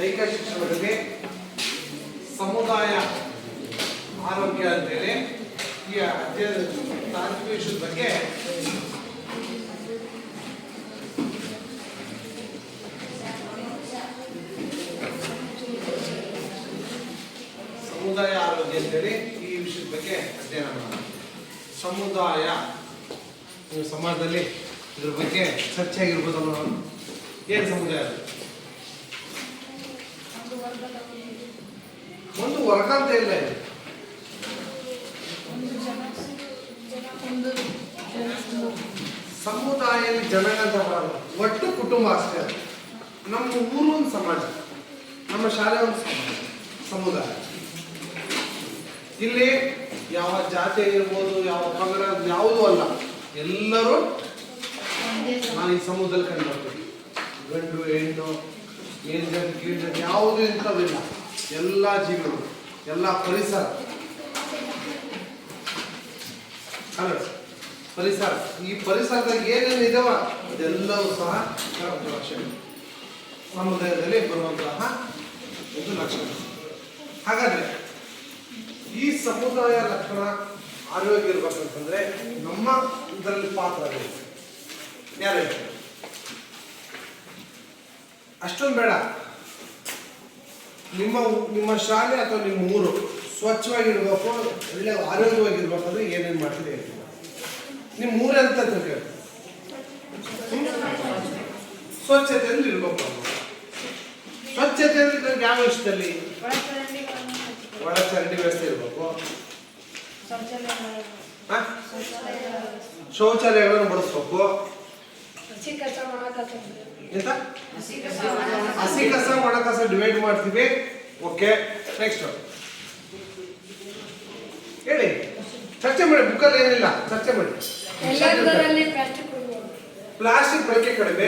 ದೈಹಿಕ ಶಿಕ್ಷಣದಲ್ಲಿ ಸಮುದಾಯ ಆರೋಗ್ಯ ಅಂತೇಳಿ ಈ ಅಧ್ಯಯನ ತಾಂತ್ರಿಕ ವಿಷಯದ ಬಗ್ಗೆ ಸಮುದಾಯ ಆರೋಗ್ಯ ಅಂತೇಳಿ ಈ ವಿಷಯದ ಬಗ್ಗೆ ಅಧ್ಯಯನ ಮಾಡೋಣ. ಸಮುದಾಯ ನೀವು ಸಮಾಜದಲ್ಲಿ ಇದ್ರ ಬಗ್ಗೆ ಚರ್ಚೆ ಆಗಿರ್ಬೋದಲ್ಲ. ಏನು ಸಮುದಾಯ? ಒಂದು ವರ್ಗ ಅಂತ ಇಲ್ಲ ಇದು. ಸಮುದಾಯ ಜನಗಂತ ಒಟ್ಟು ಕುಟುಂಬ ಅಷ್ಟೇ. ನಮ್ಮ ಊರು ಒಂದು ಸಮಾಜ, ನಮ್ಮ ಶಾಲೆ ಒಂದು ಸಮಾಜ, ಸಮುದಾಯ. ಇಲ್ಲಿ ಯಾವ ಜಾತಿ ಇರ್ಬೋದು, ಯಾವ ಪಂಗಡ ಯಾವುದೂ ಅಲ್ಲ, ಎಲ್ಲರೂ ನಾವು ಈ ಸಮುದಾಯದಲ್ಲಿ ಕಂಡು ಬರ್ತೀವಿ. ಗಂಡು ಹೆಣ್ಣು ಮೇಲ್ಜಾತಿ ಕೀಳ್ಜಾತಿ ಯಾವುದೂ ಇಂಥವಿಲ್ಲ. ಎಲ್ಲ ಜೀವಿಗಳು, ಎಲ್ಲ ಪರಿಸರ ಪರಿಸರ ಈ ಪರಿಸರದಾಗ ಏನೇನು ಇದಾವ ಅದೆಲ್ಲವೂ ಸಹ ಲಕ್ಷಣ ಸಮುದಾಯದಲ್ಲಿ ಬರುವಂತಹ ಒಂದು ಲಕ್ಷಣ. ಹಾಗಾದ್ರೆ ಈ ಸಮುದಾಯ ಲಕ್ಷಣ ಆರೋಗ್ಯ ಇರ್ಬೇಕಂತಂದ್ರೆ ನಮ್ಮ ಇದರಲ್ಲಿ ಪಾತ್ರ ಯಾರು ಹೇಳ್ತಾರೆ? ಅಷ್ಟೊಂದು ಬೇಡ. ನಿಮ್ಮ ಶಾಲೆ ಅಥವಾ ನಿಮ್ಮ ಊರು ಸ್ವಚ್ಛವಾಗಿರ್ಬೇಕು, ಒಳ್ಳೆ ಆರೋಗ್ಯವಾಗಿರ್ಬೇಕಂದ್ರೆ ಏನೇನು ಮಾಡ್ತೀರಿ ಹೇಳ್ತೀವಿ. ನಿಮ್ಮ ಊರು ಅಂತ ತಿಳ್ಕೊಳ್ಳಿ, ಸ್ವಚ್ಛತೆಯಲ್ಲಿ ಇರ್ಬೇಕು. ಸ್ವಚ್ಛತೆ ಅಂದ್ರೆ ಯಾವ ವಿಷಯದಲ್ಲಿ? ಒಳಚರಂಡಿ ವ್ಯವಸ್ಥೆ ಇರಬೇಕು, ಶೌಚಾಲಯಗಳನ್ನು ಬಳಸ್ಬೇಕು, ಹಸಿ ಕಸ ಒಣ ಕಸ ಡಿವೈಡ್ ಮಾಡ್ತೀವಿ. ಓಕೆ, ನೆಕ್ಸ್ಟ್ ಹೇಳಿ, ಚರ್ಚೆ ಮಾಡಿ. ಬುಕ್ಕಲ್ಲಿ ಏನಿಲ್ಲ, ಚರ್ಚೆ ಮಾಡಿ. ಪ್ಲಾಸ್ಟಿಕ್ ಬಳಕೆ ಕಡಿಮೆ.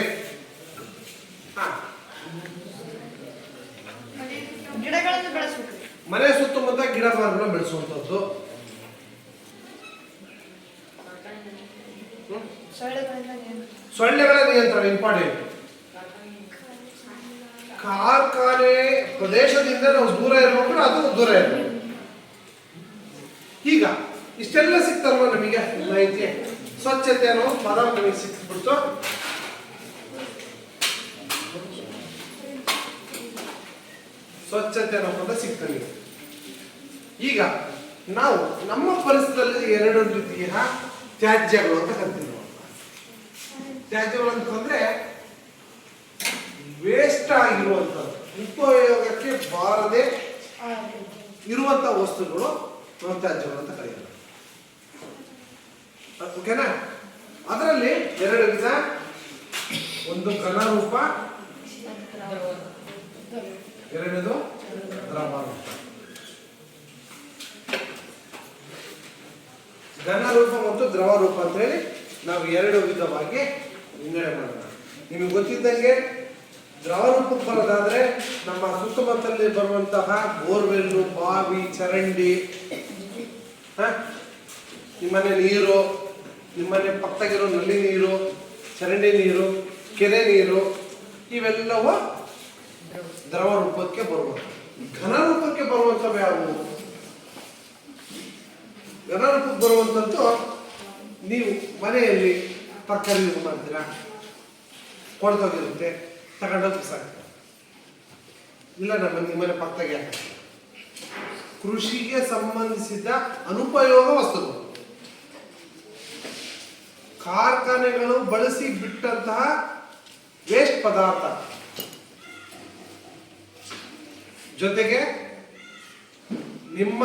ಗಿಡಗಳನ್ನು ಬೆಳೆಸಬೇಕು. ಮನೆ ಸುತ್ತಮುತ್ತ ಗಿಡ ಮರಗಳನ್ನು ಬೆಳೆಸುವಂಥದ್ದು. ಸೊಳ್ಳೆಗಳ ನಿಯಂತ್ರಣ ಇಂಪಾರ್ಟೆಂಟ್. ಕಾರ್ಖಾನೆ ಪ್ರದೇಶದಿಂದ ನಾವು ದೂರ ಇರಬೇಕು, ಅದು ದೂರ ಇರಬೇಕು. ಈಗ ಇಷ್ಟೆಲ್ಲ ಸಿಗ್ತಲ್ವ ನಮಗೆ ಮಾಹಿತಿ. ಸ್ವಚ್ಛತೆ ಅನ್ನೋ ಪದ ನಮಗೆ ಸಿಕ್ಬಿಡ್ತು. ಸ್ವಚ್ಛತೆ ಅನ್ನೋ ಪದ ಸಿಗ್ತದೆ. ಈಗ ನಾವು ನಮ್ಮ ಪರಿಸರದಲ್ಲಿ ಎರಡು ರೀತಿಯ ತ್ಯಾಜ್ಯಗಳು ಅಂತ ಕರಿತೀವಿ. ತ್ಯಾಜ್ಯಗಳು ಅಂತಂದ್ರೆ ವೇಸ್ಟ್ ಆಗಿರುವಂಥದ್ದು, ಉಪಯೋಗಕ್ಕೆ ಬಾರದೆ ಇರುವಂತಹ ವಸ್ತುಗಳು ನಾವು ತ್ಯಾಜ್ಯಗಳು ಅಂತ ಕರೀತಾರೆ. ಓಕೆನಾ? ಅದರಲ್ಲಿ ಎರಡು ವಿಧ. ಒಂದು ಘನರೂಪ, ಎರಡನೇದು ದ್ರವರೂಪ. ಘನರೂಪ ಮತ್ತು ದ್ರವರೂಪ ಅಂತ ಹೇಳಿ ನಾವು ಎರಡು ವಿಧವಾಗಿ ವಿಂಗಡಣೆ ಮಾಡೋಣ. ನಿಮಗೆ ಗೊತ್ತಿದ್ದಂಗೆ ದ್ರವರೂಪಕ್ಕೆ ಬರೋದಾದ್ರೆ ನಮ್ಮ ಸುತ್ತಮುತ್ತಲಲ್ಲಿ ಬರುವಂತಹ ಬೋರ್ವೆಲ್ಲು, ಬಾವಿ, ಚರಂಡಿ, ನಿಮ್ಮನೆ ನೀರು, ನಿಮ್ಮನೆ ಪಕ್ಕದಾಗಿರೋ ನಲ್ಲಿ ನೀರು, ಚರಂಡಿ ನೀರು, ಕೆರೆ ನೀರು, ಇವೆಲ್ಲವೂ ದ್ರವ ರೂಪಕ್ಕೆ ಬರುವಂಥ. ಘನ ರೂಪಕ್ಕೆ ಬರುವಂಥವು ಯಾವುವು? ಘನ ರೂಪಕ್ಕೆ ಬರುವಂಥದ್ದು ನೀವು ಮನೆಯಲ್ಲಿ ತರಕಾರಿ ಯೂಸ್ ಮಾಡ್ತೀರಾ, ಕೊಡ್ತೋಗಿರುತ್ತೆ, ತಗೊಂಡೋಗಿ ಬಿಸಾಕ್ತೀರ. ಇಲ್ಲ ನಿಮ್ಮನೆ ಪಕ್ಕದಾಗೆ ಕೃಷಿಗೆ ಸಂಬಂಧಿಸಿದ ಅನುಪಯೋಗ ವಸ್ತುಗಳು, ಕಾರ್ಖಾನೆಗಳು ಬಳಸಿ ಬಿಟ್ಟಂತಹ ವೇಸ್ಟ್ ಪದಾರ್ಥ, ಜೊತೆಗೆ ನಿಮ್ಮ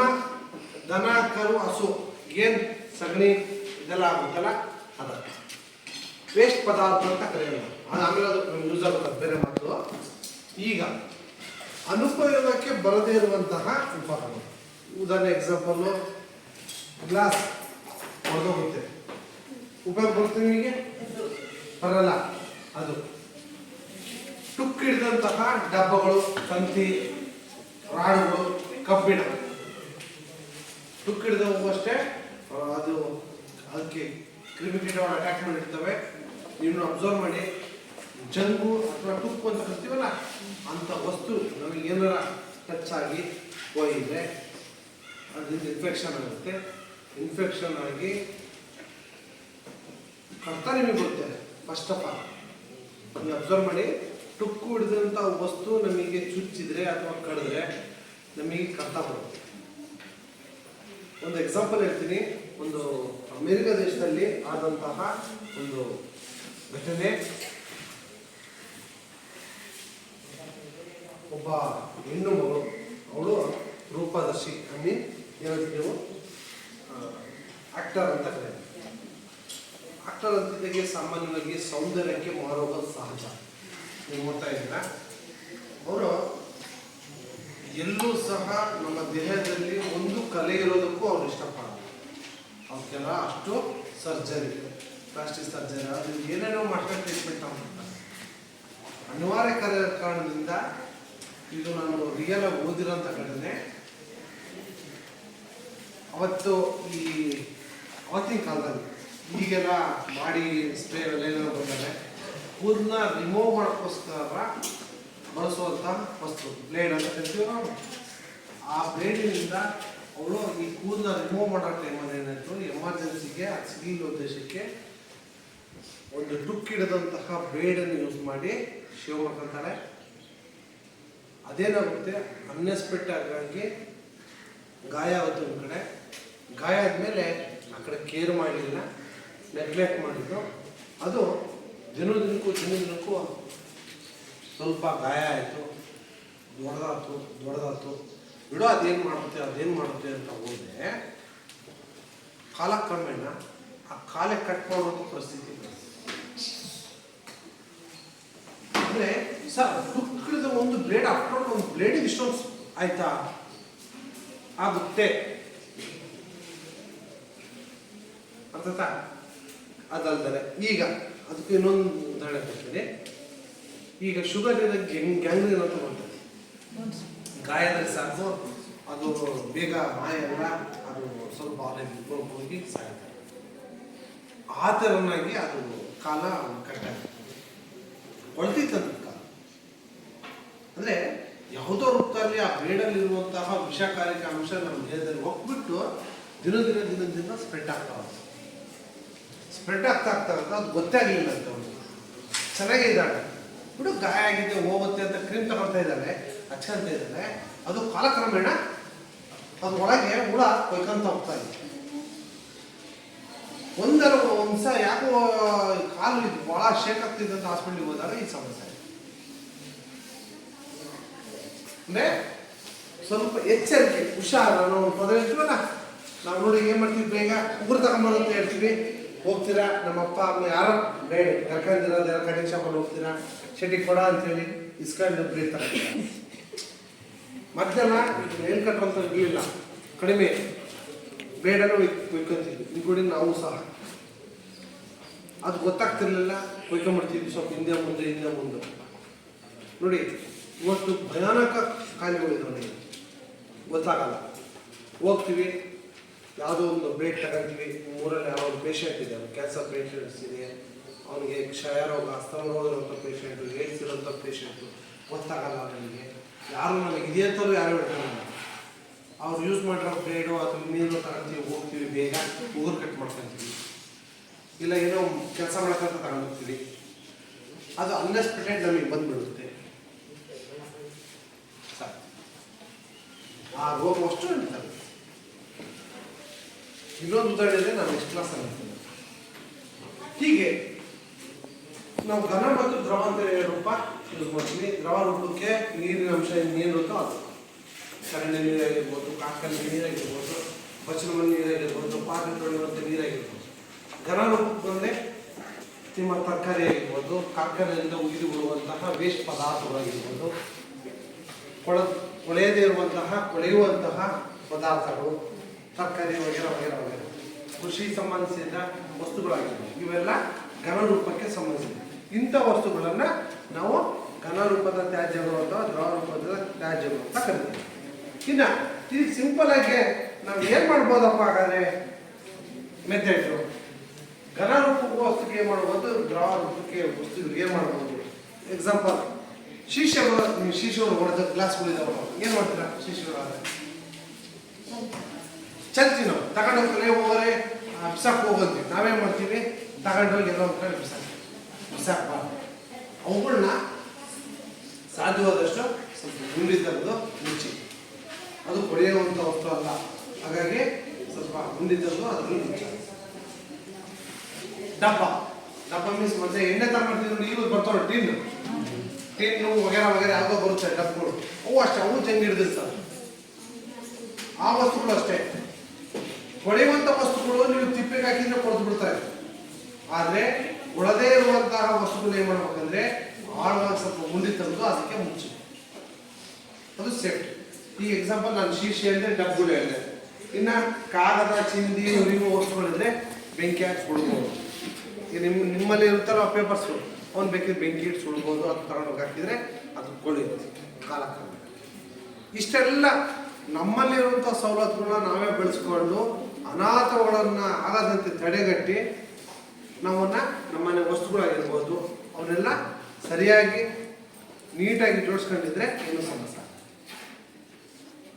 ದನ ಕರು ಹಸು ಏನ್ ಸಗಣಿ ಇದೆಲ್ಲ ಆಗುತ್ತಲ್ಲ ಅದ ವೇಸ್ಟ್ ಪದಾರ್ಥ ಅಂತ ಕರೆಯೋಣ. ಅದು ಆಮೇಲೆ ಅದು ಯೂಸ್ ಆಗುತ್ತೆ, ಬೇರೆ ಮಾತು. ಈಗ ಅನುಪಯೋಗಕ್ಕೆ ಬರದೇ ಇರುವಂತಹ ಉಪಕರಣ, ಉದಾಹರಣೆ ಎಕ್ಸಾಂಪಲ್ಲು ಗ್ಲಾಸ್ ಹೊರದೋಗುತ್ತೆ, ಉಪಯೋಗ ಬರುತ್ತೆ ನಿಮಗೆ ಬರಲ್ಲ. ಅದು ಟುಕ್ ಹಿಡಿದಂತಹ ಡಬ್ಬಗಳು, ತಂತಿ, ರಾಡುಗಳು, ಕಬ್ಬಿಣ ಟುಕ್ ಹಿಡಿದವು ಅಷ್ಟೇ. ಅದು ಅದಕ್ಕೆ ಕ್ರಿಮಿಕೀಟಗಳು ಅಟ್ಯಾಕ್ ಮಾಡಿರ್ತವೆ. ನೀವು ಅಬ್ಸರ್ವ್ ಮಾಡಿ, ಜಂಗು ಅಥವಾ ತುಕ್ಕು ಅಂತ ಕರಿತೀವಲ್ಲ ಅಂಥ ವಸ್ತು ನಮಗೆ ಏನಾರ ಟಚ್ ಆಗಿ ಹೋಯಿದ್ರೆ ಅದರಿಂದ ಇನ್ಫೆಕ್ಷನ್ ಆಗುತ್ತೆ. ಇನ್ಫೆಕ್ಷನ್ ಆಗಿ ಕರ್ತ ನಿಮಗೆ ಬರುತ್ತೆ. ಫಸ್ಟ್ ಆಫ್ ಆಲ್ ನೀವು ಅಬ್ಸರ್ವ್ ಮಾಡಿ, ತುಕ್ಕು ಹಿಡಿದಂಥ ವಸ್ತು ನಮಗೆ ಚುಚ್ಚಿದ್ರೆ ಅಥವಾ ಕಡಿದ್ರೆ ನಮಗೆ ಕರ್ತ ಬರುತ್ತೆ. ಒಂದು ಎಕ್ಸಾಂಪಲ್ ಹೇಳ್ತೀನಿ. ಒಂದು ಅಮೆರಿಕ ದೇಶದಲ್ಲಿ ಆದಂತಹ ಒಂದು ಘಟನೆ. ಒಬ್ಬ ಹೆಣ್ಣು ಮಗಳು, ಅವಳು ರೂಪದರ್ಶಿ, ಹೇಳ್ತೀವಿ ಆಕ್ಟರ್ ಅಂತ ಕರೀತಾರೆ. ಆಕ್ಟರ್ ಅಂತಿದ್ದಾಗೆ ಸಾಮಾನ್ಯವಾಗಿ ಸೌಂದರ್ಯಕ್ಕೆ ಮಾರೋದು ಸಹಜ. ನೀವು ನೋಡ್ತಾ ಇದ್ದೀರ, ಅವರು ಎಲ್ಲೂ ಸಹ ನಮ್ಮ ದೇಹದಲ್ಲಿ ಒಂದು ಕಲೆ ಇರೋದಕ್ಕೂ ಅವ್ರು ಇಷ್ಟಪಡೋದು. ಅವಕ್ಕೆಲ್ಲ ಅಷ್ಟು ಸರ್ಜರಿ, ಪ್ಲಾಸ್ಟಿಕ್ ಸರ್ಜರಿ, ಅದು ಏನೇನೋ ಮಾಡ್ಕೊಂಡು ಟ್ರೀಟ್ಮೆಂಟ್ ಮಾಡ್ತಾರೆ. ಅನಿವಾರ್ಯ ಕಾರಣದಿಂದ ಇದು ನಾನು ರಿಯಲ್ ಆಗಿ ಓದಿರೋಂಥ ಘಟನೆ. ಅವತ್ತು ಅವತ್ತಿನ ಕಾಲದಲ್ಲಿ ಈಗೆಲ್ಲ ಮಾಡಿ ಸ್ಪ್ರೇ ಏನೇನೋ ಬಂದರೆ ಕೂದಲನ್ನ ರಿಮೂವ್ ಮಾಡೋಕ್ಕೋಸ್ಕರ ಬಳಸುವಂಥ ವಸ್ತು ಬ್ಲೇಡ್ ಅಂತ ಕರಿತೀವಿ ನಾವು. ಆ ಬ್ಲೇಡಿನಿಂದ ಅವಳು ಈ ಕೂದಲನ್ನ ರಿಮೂವ್ ಮಾಡೋ ಟೈಮಲ್ಲಿ ಏನಾಯಿತು, ಎಮರ್ಜೆನ್ಸಿಗೆ ಸಿಗಿಲ್ ಉದ್ದೇಶಕ್ಕೆ ಒಂದು ಟುಕ್ಕಿಡದಂತಹ ಬ್ಲೇಡನ್ನು ಯೂಸ್ ಮಾಡಿ ಶೇವ್ ಮಾಡ್ಕೊಳ್ತಾಳೆ. ಅದೇನಾಗುತ್ತೆ, ಅನ್ಎಕ್ಸ್ಪೆಕ್ಟೆಡ್ ಆಗಿ ಗಾಯ ಆಗುತ್ತೆ. ಒಂದು ಕಡೆ ಗಾಯ ಆದಮೇಲೆ ಆ ಕಡೆ ಕೇರ್ ಮಾಡಲಿಲ್ಲ, ನೆಗ್ಲೆಕ್ಟ್ ಮಾಡಿದ್ದು. ಅದು ದಿನಕ್ಕೂ ಸ್ವಲ್ಪ ಗಾಯ ಆಯಿತು, ದೊಡ್ಡದಾಯ್ತು. ಬಿಡೋ ಅದೇನು ಮಾಡುತ್ತೆ ಅಂತ ಹೋದರೆ ಕಾಲಕ್ರಮೇಣ ಆ ಕಾಲೇ ಕಟ್ ಮಾಡುವಂಥ ಪರಿಸ್ಥಿತಿ ಬರುತ್ತೆ. ಅಂದರೆ ಸರ್ ದುಃಖದ ಒಂದು ಬ್ಲೇಡ್ ಅಪ್ಲೋಡ್, ಒಂದು ಬ್ಲೇಡಿಗೆ ಇಷ್ಟೊಂದು ಆಯ್ತಾ ಆಗುತ್ತೆ ಅರ್ಥ. ಅದಲ್ದರೆ ಈಗ ಅದಕ್ಕೆ ಇನ್ನೊಂದು ಉದಾಹರಣೆ ಕೊಡ್ತೀನಿ. ಈಗ ಶುಗರ್ ಗ್ಯಾಂಗ್ರೀನ್ ಅಂತ ಬರ್ತದೆ. ಗಾಯದಲ್ಲಿ ಸಾಕು, ಅದು ಬೇಗ ಮಾಯಲ್ಲ, ಅದು ಸ್ವಲ್ಪ ಹೋಗಿ ಸಾಯುತ್ತೆ. ಆ ಥರನಾಗಿ ಅದು ಕಾಲ ಕಟ್ಟಾಗುತ್ತೆ, ಒಳ್ತಿತ್ತಂತ ಕಾಲ. ಅಂದರೆ ಯಾವುದೋ ರೂಪದಲ್ಲಿ ಆ ಬ್ಲೇಡಲ್ಲಿರುವಂತಹ ವಿಷಕಾರಿಕ ಅಂಶ ನಮ್ಮ ದೇಹದಲ್ಲಿ ಹೋಗ್ಬಿಟ್ಟು ದಿನ ಸ್ಪ್ರೆಡ್ ಆಗ್ತಾ ಅದು ಗೊತ್ತೇ ಆಗಲಿಲ್ಲ ಅಂತ. ಒಂದು ಚೆನ್ನಾಗೇ ಇದ್ದಾಳೆ ಬಿಡು, ಗಾಯ ಆಗಿದೆ ಹೋಗುತ್ತೆ ಅಂತ ಕ್ರೀಮ್ ತಗೊಳ್ತಾ ಇದ್ದಾಳೆ, ಹಚ್ಕೊಂತ ಇದ್ದಾಳೆ. ಅದು ಕಾಲಕ್ರಮೇಣ ಅದು ಒಳಗೆ ಹುಳ ಕೊಯ್ಕೊಂತ ಹೋಗ್ತಾ ಇದೆ. ಒಂದ್ಸ ಯಾಕೋ ಕಾಲು ಭಾಳ ಶೇಕ್ ಆಗ್ತಿದೆ ಅಂತ ಹಾಸ್ಪಿಟ್ಲಿಗೆ ಹೋದಾಗ ಈ ಸಮಸ್ಯೆ. ಅಂದರೆ ಸ್ವಲ್ಪ ಎಚ್ಚರಿಕೆ, ಹುಷಾರ. ನಾವು ಪದ ಹೇಳ್ತೀವಲ್ಲ, ನಾವು ನೋಡಿ ಏನು ಮಾಡ್ತೀವಿ, ಬೇಗ ಉಗುರು ತಗೊಂಬರು ಅಂತ ಹೇಳ್ತೀವಿ. ಹೋಗ್ತೀರಾ, ನಮ್ಮ ಅಪ್ಪ ಅಮ್ಮ ಯಾರೋ ಬೇಡ ಕರ್ಕೊಂಡಿರೋದು ಕಟಿಂಗ್ ಶಾಪಲ್ಲಿ ಹೋಗ್ತೀರಾ, ಶೆಟ್ಟಿಗೆ ಕೊಡ ಅಂತೇಳಿ ಇಸ್ಕೊಂಡು ಬ್ಲೇಡ್ ತಗೊಂಡಿಲ್ಲ. ಮಧ್ಯಾಹ್ನ ನೇಲ್ ಕಟ್ ಅಂತ ಇರಲಿಲ್ಲ, ಕಡಿಮೆ ಬ್ಲೇಡನ್ನು ಒಯ್ಕೊಂತೀವಿ, ಇನ್ಕ್ಲೂಡಿಂಗ್ ನಾವು ಸಹ. ಅದು ಗೊತ್ತಾಗ್ತಿರ್ಲಿಲ್ಲ, ಒಯ್ಕೊಂಬಿಡ್ತೀವಿ ಸ್ವಲ್ಪ ಹಿಂದೆ ಮುಂದೆ. ನೋಡಿ ಇವತ್ತು ಭಯಾನಕ ಕಾಯಿಲೆಗಳಿದ್ದಾವೆ, ಗೊತ್ತಾಗಲ್ಲ. ಹೋಗ್ತೀವಿ, ಯಾವುದೋ ಒಂದು ಬ್ಲೇಡ್ ತಗೊಂತೀವಿ. ಊರಲ್ಲಿ ಯಾವ ಒಂದು ಪೇಷಂಟ್ ಇದೆ, ಕ್ಯಾನ್ಸರ್ ಪೇಷಂಟ್ಸ್ ಇದೆ, ಅವನಿಗೆ ಕ್ಷಯ ರೋಗ, ಸ್ತನ ರೋಗ ಇರೋಂಥ ಪೇಷಂಟು, ಏಡ್ಸ್ ಇರೋಂಥ ಪೇಷಂಟು. ಗೊತ್ತಾಗಲ್ಲ ನನಗೆ, ಯಾರು ನನಗೆ ಇದೆ ಅಂತಲೂ ಯಾರು ಹೇಳ್ತಾರಲ್ಲ. ಅವ್ರು ಯೂಸ್ ಮಾಡಿರೋ ಬ್ಲೇಡು ಅಥವಾ ಇನ್ನೇನೋ ತಗೊಂತೀವಿ, ಹೋಗ್ತೀವಿ, ಬೇಗ ಉಗುರು ಕಟ್ ಮಾಡ್ಕೊತೀವಿ, ಇಲ್ಲ ಏನೋ ಕೆಲಸ ಮಾಡ್ಕೊಂತ ತಗೊಂಡೋಗ್ತೀವಿ. ಅದು ಅನ್ಎಕ್ಸ್ಪೆಕ್ಟೆಡ್ ನಮಗೆ ಬಂದ್ಬಿಡುತ್ತೆ. ಆ ರೋಗ ಅಷ್ಟು ಹೇಳ್ತಾರೆ. ಇನ್ನೊಂದು ಉದಾಹರಣೆ ನಾನು ಎಷ್ಟು ಕ್ಲಾಸ್ ಅಂತೀನಿ. ಹೀಗೆ ನಾವು ಘನ ಮತ್ತು ದ್ರವ ಅಂತ ರೂಪ ಯೂಸ್ ಮಾಡ್ತೀವಿ. ದ್ರವ ರೂಪಕ್ಕೆ ನೀರಿನ ಅಂಶ ಏನಿರುತ್ತೋ ಅದು ಚರಂಡಿ ನೀರಾಗಿರ್ಬೋದು, ಕಾಕಲ್ಲಿ ನೀರಾಗಿರ್ಬೋದು, ಬಚ್ಚಲ ಮಣ್ಣು ನೀರಾಗಿರ್ಬೋದು, ಪಾತ್ರೆ ತೊಳೆಯುವಂಥ ನೀರಾಗಿರ್ಬೋದು. ಘನ ರೂಪಕ್ಕೆ ಬಂದರೆ ನಿಮ್ಮ ತರಕಾರಿ ಆಗಿರ್ಬೋದು, ಕಾರ್ಖಾನೆಯಿಂದ ಉಗಿದು ಬಿಡುವಂತಹ ವೇಸ್ಟ್ ಪದಾರ್ಥಗಳಾಗಿರ್ಬೋದು, ಕೊಳೆಯುವಂತಹ ಪದಾರ್ಥಗಳು, ತರಕಾರಿ ವಗೇರ ಕೃಷಿ ಸಂಬಂಧಿಸಿದ ವಸ್ತುಗಳಾಗಿರ್ಬೋದು. ಇವೆಲ್ಲ ಘನರೂಪಕ್ಕೆ ಸಂಬಂಧಿಸಿದೆ. ಇಂಥ ವಸ್ತುಗಳನ್ನು ನಾವು ಘನರೂಪದ ತ್ಯಾಜ್ಯಗಳು ಅಥವಾ ದ್ರವ ರೂಪದ ತ್ಯಾಜ್ಯಗಳು ಅಂತ ಕರಿತೀವಿ. ಇನ್ನು ಇದು ಸಿಂಪಲ್ ಆಗಿ ನಾವು ಏನು ಮಾಡ್ಬೋದಪ್ಪ ಹಾಗಾದರೆ ಮೆಥಡ್ಸು. ಘನರೂಪಕ್ಕೆ ವಸ್ತುಗೆ ಏನು ಮಾಡ್ಬೋದು, ದ್ರವ ರೂಪಕ್ಕೆ ವಸ್ತುಗೆ ಏನು ಮಾಡ್ಬೋದು ಎಕ್ಸಾಂಪಲ್ ಶಿಷ್ಯರು ಹೊಡೆದ ಗ್ಲಾಸ್ಗಳಿದಾವೆ, ಏನು ಮಾಡ್ತೀರಾ? ಶಿಷ್ಯರು ಆದರೆ ಚಲ್ತಿ ನಾವು ತಗೊಂಡು ಹೋಗ್ತಾರೆ, ಹೋಗೋರೆ ಬಿಸಾಕ್ ಹೋಗಂತೀವಿ. ನಾವೇನು ಮಾಡ್ತೀವಿ? ತಗೊಂಡೋಗಿ ಎಲ್ಲ ಕಡೆ ಬಿಸಾಕ್ಬಾರ್ದು. ಅವುಗಳನ್ನ ಸಾಧ್ಯವಾದಷ್ಟು ಸ್ವಲ್ಪ ಗುಂಡಿ ತೆಗೆದು ಮುಚ್ಚಿ. ಅದು ಕೊಳೆಯುವಂಥ ವಸ್ತು ಅಲ್ಲ, ಹಾಗಾಗಿ ಸ್ವಲ್ಪ ಗುಂಡಿ ತೆಗೆದು ಅದರಲ್ಲಿ ಮುಚ್ಚ. ಡಬ್ಬ ಮೀನ್ಸ್ ಮತ್ತೆ ಎಣ್ಣೆ ತಗೊಂಡ್ಬರ್ತೀವಿ, ಈಗಲೂ ಬರ್ತಾವೆ ಟಿನ್ನು ವಗೇರ ಯಾವುದೋ ಬರುತ್ತೆ ಡಬ್ಬಗಳು, ಅವು ಅಷ್ಟೇ, ಅವು ಜಂಗಿ ಹಿಡಿದಿರ್ತಾರೆ. ಆ ವಸ್ತುಗಳು ಅಷ್ಟೇ. ಕೊಳೆಯುವಂಥ ವಸ್ತುಗಳು ನೀವು ತಿಪ್ಪೆಗೆ ಹಾಕಿದ್ರೆ ಕೊಡ್ದು ಬಿಡ್ತಾರೆ. ಆದರೆ ಒಳದೇ ಇರುವಂತಹ ವಸ್ತುಗಳು ಏನು ಮಾಡ್ಬೇಕಂದ್ರೆ ಆಳವಾಗಿ ಸ್ವಲ್ಪ ಮುಂದೆ ತಂದು ಅದಕ್ಕೆ ಮುಚ್ಚಿ, ಅದು ಸೇಫ್ಟಿ. ಈ ಎಕ್ಸಾಂಪಲ್ ನಾನು ಶೀಶೆ ಅಂದರೆ ಡಬ್ಬಗಳು ಹೇಳಿದೆ. ಇನ್ನು ಕಾಗದ, ಚಿಂದಿ, ಉರಿಯುವ ವಸ್ತುಗಳಿದ್ರೆ ಬೆಂಕಿ ಹಾಕಿ ಸುಡ್ಬೋದು. ಈಗ ನಿಮ್ಮಲ್ಲಿ ಇರುತ್ತಲ್ಲ ಪೇಪರ್ಸ್ಗಳು, ಅವ್ನು ಬೇಕಿದ್ರೆ ಬೆಂಕಿ ಇಟ್ಟು ಸುಡ್ಬೋದು. ಅದು ತಗೊಂಡೋಗಿ ಹಾಕಿದರೆ ಅದು ಕೊಳೆಯುತ್ತೆ ಕಾಲ. ಇಷ್ಟೆಲ್ಲ ನಮ್ಮಲ್ಲಿರುವಂಥ ಸವಲತ್ತುಗಳನ್ನ ನಾವೇ ಬೆಳೆಸ್ಕೊಂಡು ಅನಾಥಗಳನ್ನು ಆಗದಂತೆ ತಡೆಗಟ್ಟಿ ನಮ್ಮನೆ ವಸ್ತುಗಳಾಗಿರ್ಬೋದು ಅವನ್ನೆಲ್ಲ ಸರಿಯಾಗಿ ನೀಟಾಗಿ ಜೋಡಿಸ್ಕೊಂಡಿದ್ರೆ ಏನೂ ಸಮಸ್ಯೆ.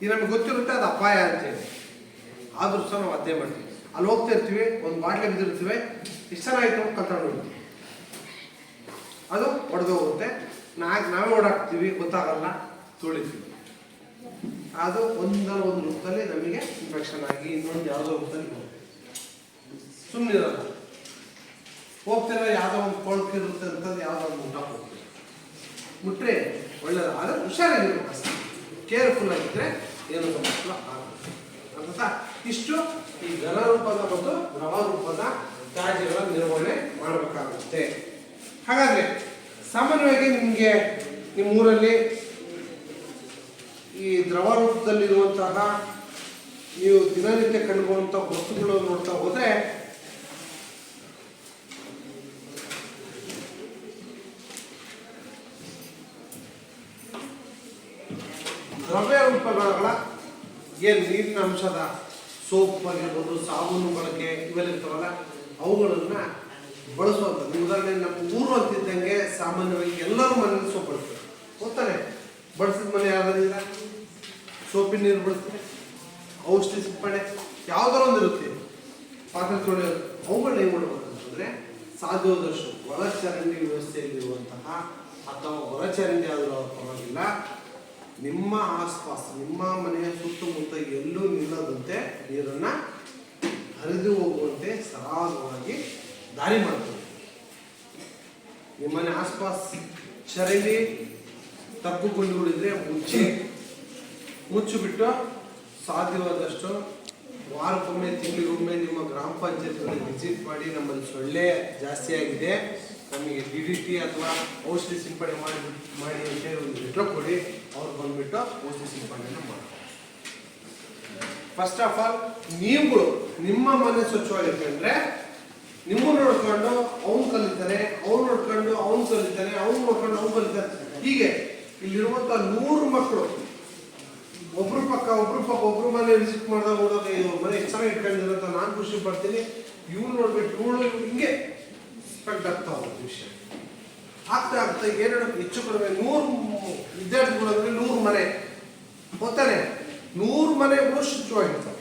ಈಗ ನಮಗೆ ಗೊತ್ತಿರುತ್ತೆ ಅದು ಅಪಾಯ ಅಂತೇಳಿ, ಆದ್ರೂ ಸಹ ನಾವು ಅಧ್ಯಯನ ಮಾಡ್ತೀವಿ. ಅಲ್ಲಿ ಹೋಗ್ತಾ ಇರ್ತೀವಿ, ಒಂದು ಬಾಟ್ಲಿ ಬಿದ್ದಿರ್ತೀವಿ, ಇಷ್ಟು ಚೆನ್ನಾಗಿತ್ತು ಕಲ್ತ್ಕೊಂಡು ಹೋಗ್ತೀವಿ, ಅದು ಒಡೆದೋಗುತ್ತೆ. ನಾವೇ ಓಡಾಡ್ತೀವಿ, ಗೊತ್ತಾಗಲ್ಲ, ತುಳಿತೀವಿ. ಅದು ಒಂದಲ್ಲ ಒಂದು ರೂಪದಲ್ಲಿ ನಮಗೆ ಇನ್ಫೆಕ್ಷನ್ ಆಗಿ ಇನ್ನೊಂದು ಯಾವುದೋ ರೂಪದಲ್ಲಿ ಸುಮ್ಮನಿರಲ್ಲ. ಹೋಗ್ತಿರೋ ಯಾವುದೋ ಒಂದು ಕೊಳಕಿರುತ್ತೆ ಅಂತಂದು ಯಾವುದೋ ಒಂದು ಊಟ ಹೋಗ್ತೀವಿ, ಮುಟ್ರೆ ಒಳ್ಳೇದು. ಆದರೆ ಹುಷಾರಾಗಿರ್ಬೇಕು ಅಷ್ಟೇ, ಕೇರ್ಫುಲ್ ಆಗಿದ್ದರೆ ಏನು ಸಮಸ್ಯೆ ಆಗುತ್ತೆ ಅಂತ. ಇಷ್ಟು ಈ ಘನ ರೂಪದ ಮತ್ತು ದ್ರವ ರೂಪದ ತ್ಯಾಜ್ಯಗಳ ನಿರ್ವಹಣೆ ಮಾಡಬೇಕಾಗುತ್ತೆ. ಹಾಗಾದರೆ ಸಾಮಾನ್ಯವಾಗಿ ನಿಮಗೆ ನಿಮ್ಮ ಊರಲ್ಲಿ ಈ ದ್ರವ ರೂಪದಲ್ಲಿರುವಂತಹ ನೀವು ದಿನನಿತ್ಯ ಕಂಡುಕೊಳ್ಳುವಂಥ ವಸ್ತುಗಳು ನೋಡ್ತಾ ಹೋದರೆ ದ್ರವ್ಯ ರೂಪಗಳ ಏನು ನೀರಿನ ಅಂಶದ ಸೋಪ್ ಆಗಿರ್ಬೋದು, ಸಾಬೂನು ಬಳಕೆ ಇವೆಲ್ಲ ಇರ್ತಾವಲ್ಲ, ಅವುಗಳನ್ನು ಬಳಸುವಂಥದ್ದು. ಉದಾಹರಣೆ ನಮ್ಮ ಊರು ಅಂತಿದ್ದಂಗೆ ಸಾಮಾನ್ಯವಾಗಿ ಎಲ್ಲರೂ ಮನೆಯಲ್ಲಿ ಸೋಪ್ ಬಳಸ್ತಾರೆ, ಗೊತ್ತಾನೆ? ಬಳಸಿದ ಮನೆ ಯಾವ್ದಾರಿಲ್ಲ, ಸೋಪಿನ ನೀರು ಬಳಸ್ತಾರೆ, ಔಷಧಿ ಸಿಪ್ಪಣೆ ಯಾವುದಾರು ಒಂದು ಇರುತ್ತೆ, ಪಾತ್ರೆ ತೊಳೆಯೋದು. ಅವುಗಳನ್ನ ಏನು ಮಾಡ್ಬೇಕಂತಂದರೆ ಸಾಧ್ಯವಾದಷ್ಟು ಒಳಚರಂಡಿ ವ್ಯವಸ್ಥೆಯಲ್ಲಿರುವಂತಹ ಅಥವಾ ಹೊರಚರಂಡಿ ಆದರೂ ಪರವಾಗಿಲ್ಲ, ನಿಮ್ಮ ಆಸ್ಪಾಸ್, ನಿಮ್ಮ ಮನೆಯ ಸುತ್ತಮುತ್ತ ಎಲ್ಲೂ ನಿಲ್ಲದಂತೆ ನೀರನ್ನು ಹರಿದು ಹೋಗುವಂತೆ ಸರಾಗವಾಗಿ ದಾರಿ ಮಾಡ್ತೀವಿ. ನಿಮ್ಮನೆ ಆಸ್ಪಾಸ್ ಚರಂಡಿ ತಪ್ಪು ಗುಂಡಿಗಳಿದ್ರೆ ಮುಚ್ಚಿಬಿಟ್ಟು ಸಾಧ್ಯವಾದಷ್ಟು ವಾರಕ್ಕೊಮ್ಮೆ, ತಿಂಗಳಿಗೊಮ್ಮೆ ನಿಮ್ಮ ಗ್ರಾಮ ಪಂಚಾಯತ್ಗಳಲ್ಲಿ ವಿಸಿಟ್ ಮಾಡಿ, ನಮ್ಮಲ್ಲಿ ಸೊಳ್ಳೆ ಜಾಸ್ತಿ ಆಗಿದೆ, ನಮಗೆ DDT ಅಥವಾ ಔಷಧಿ ಸಿಂಪಡಣೆ ಮಾಡಿ ಅಂತೇಳಿ ಒಂದು ಲೆಟ್ರ್ ಕೊಡಿ, ಅವ್ರು ಬಂದುಬಿಟ್ಟು ಔಷಧಿ ಸಿಂಪಡಣೆಯನ್ನು ಮಾಡ್ತಾರೆ. ಫಸ್ಟ್ ಆಫ್ ಆಲ್ ನೀವುಗಳು ನಿಮ್ಮ ಮನೆ ಸ್ವಚ್ಛವಾಗಿರ್ಕೊಂಡ್ರೆ ನಿಮ್ಮನ್ನು ನೋಡ್ಕೊಂಡು ಅವ್ನು ಕಲಿತಾನೆ, ಅವ್ನು ನೋಡ್ಕೊಂಡು ಅವ್ನು ಕಲಿತಾನೆ, ಅವ್ನು ನೋಡ್ಕೊಂಡು ಅವ್ನು ಕಲಿತಾನೆ. ಹೀಗೆ ಇಲ್ಲಿರುವಂಥ 100 ಮಕ್ಕಳು ಒಬ್ರು ಪಕ್ಕ ಒಬ್ರು ಮನೆ ವಿಸಿಟ್ ಮಾಡಿದಾಗ ನೋಡೋದು, ಇವ್ರ ಮನೆ ಎಷ್ಟು ಚೆನ್ನಾಗಿ ಇಟ್ಕೊಂಡಿರಂತ ನಾನು ಖುಷಿ ಪಡ್ತೀನಿ, ಇವ್ರು ನೋಡ್ಬಿಟ್ಟು ಇವಳು ಹಿಂಗೆ ಸ್ಪೆಕ್ಟ್ ಆಗ್ತಾ ಹೋಗೋದು ವಿಷಯ ಆಗ್ತಾ ಏನೇನು ಹೆಚ್ಚು ಕಡಿಮೆ 100 ವಿದ್ಯಾರ್ಥಿಗಳು ಅಂದರೆ 100 ಮನೆ ಹೋಗ್ತಾನೆ, 100 ಮನೆಗಳು ಶುಚಿವಾಗಿರ್ತವೆ.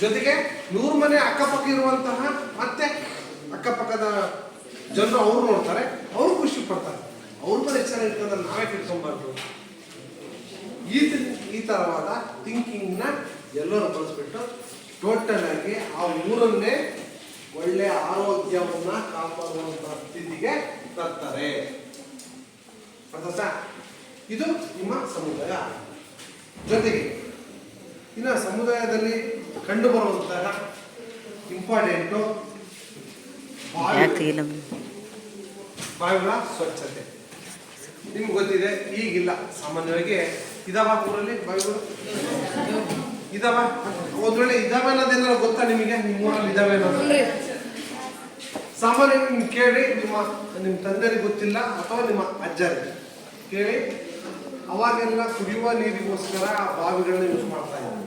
ಜೊತೆಗೆ 100 ಮನೆ ಅಕ್ಕಪಕ್ಕ ಇರುವಂತಹ ಮತ್ತೆ ಅಕ್ಕಪಕ್ಕದ ಜನರು ಅವ್ರು ನೋಡ್ತಾರೆ, ಅವ್ರು ಖುಷಿ ಪಡ್ತಾರೆ, ಅವ್ರ ಮನೆ ಚೆನ್ನಾಗಿರ್ತದೆ, ನಾವೇ ಕಿಟ್ಕೊಂಬಾರ್ದು. ಈ ಥರವಾದ ಥಿಂಕಿಂಗ್ನ ಎಲ್ಲರೂ ಬಳಸ್ಬಿಟ್ಟು ಟೋಟಲ್ ಆಗಿ ಆ ಊರನ್ನೇ ಒಳ್ಳೆಯ ಆರೋಗ್ಯವನ್ನು ಕಾಪಾಡುವಂಥ ಸ್ಥಿತಿಗೆ ತರ್ತಾರೆ. ಅರ್ಥಾತ್ ಇದು ನಿಮ್ಮ ಸಮುದಾಯ. ಜೊತೆಗೆ ಇನ್ನು ಸಮುದಾಯದಲ್ಲಿ ಕಂಡು ಬರುವಂತಹ ಇಂಪಾರ್ಟೆಂಟು ಬಾವಿಗಳ ಸ್ವಚ್ಛತೆ. ನಿಮ್ಗೆ ಗೊತ್ತಿದೆ, ಈಗಿಲ್ಲ, ಸಾಮಾನ್ಯವಾಗಿ ಇದಾವ ಊರಲ್ಲಿ ಬಾವಿಗಳು ಇದಾವ. ಒಂದ್ ವೇಳೆ ಇದಾವೆ ಅನ್ನೋದೇನಾದ್ರು ಗೊತ್ತಾ ನಿಮಗೆ? ನಿಮ್ಮ ಊರಲ್ಲಿ ಇದಾವೆ ಅನ್ನೋದು ಸಾಮಾನ್ಯವಾಗಿ ನಿಮ್ಗೆ ಕೇಳಿ, ನಿಮ್ಮ ತಂದೆರಿಗೆ ಗೊತ್ತಿಲ್ಲ ಅಥವಾ ನಿಮ್ಮ ಅಜ್ಜರಿಗೆ ಕೇಳಿ. ಅವಾಗೆಲ್ಲ ಕುಡಿಯುವ ನೀರಿಗೋಸ್ಕರ ಬಾವಿಗಳನ್ನ ಯೂಸ್ ಮಾಡ್ತಾ ಇದ್ದಾರೆ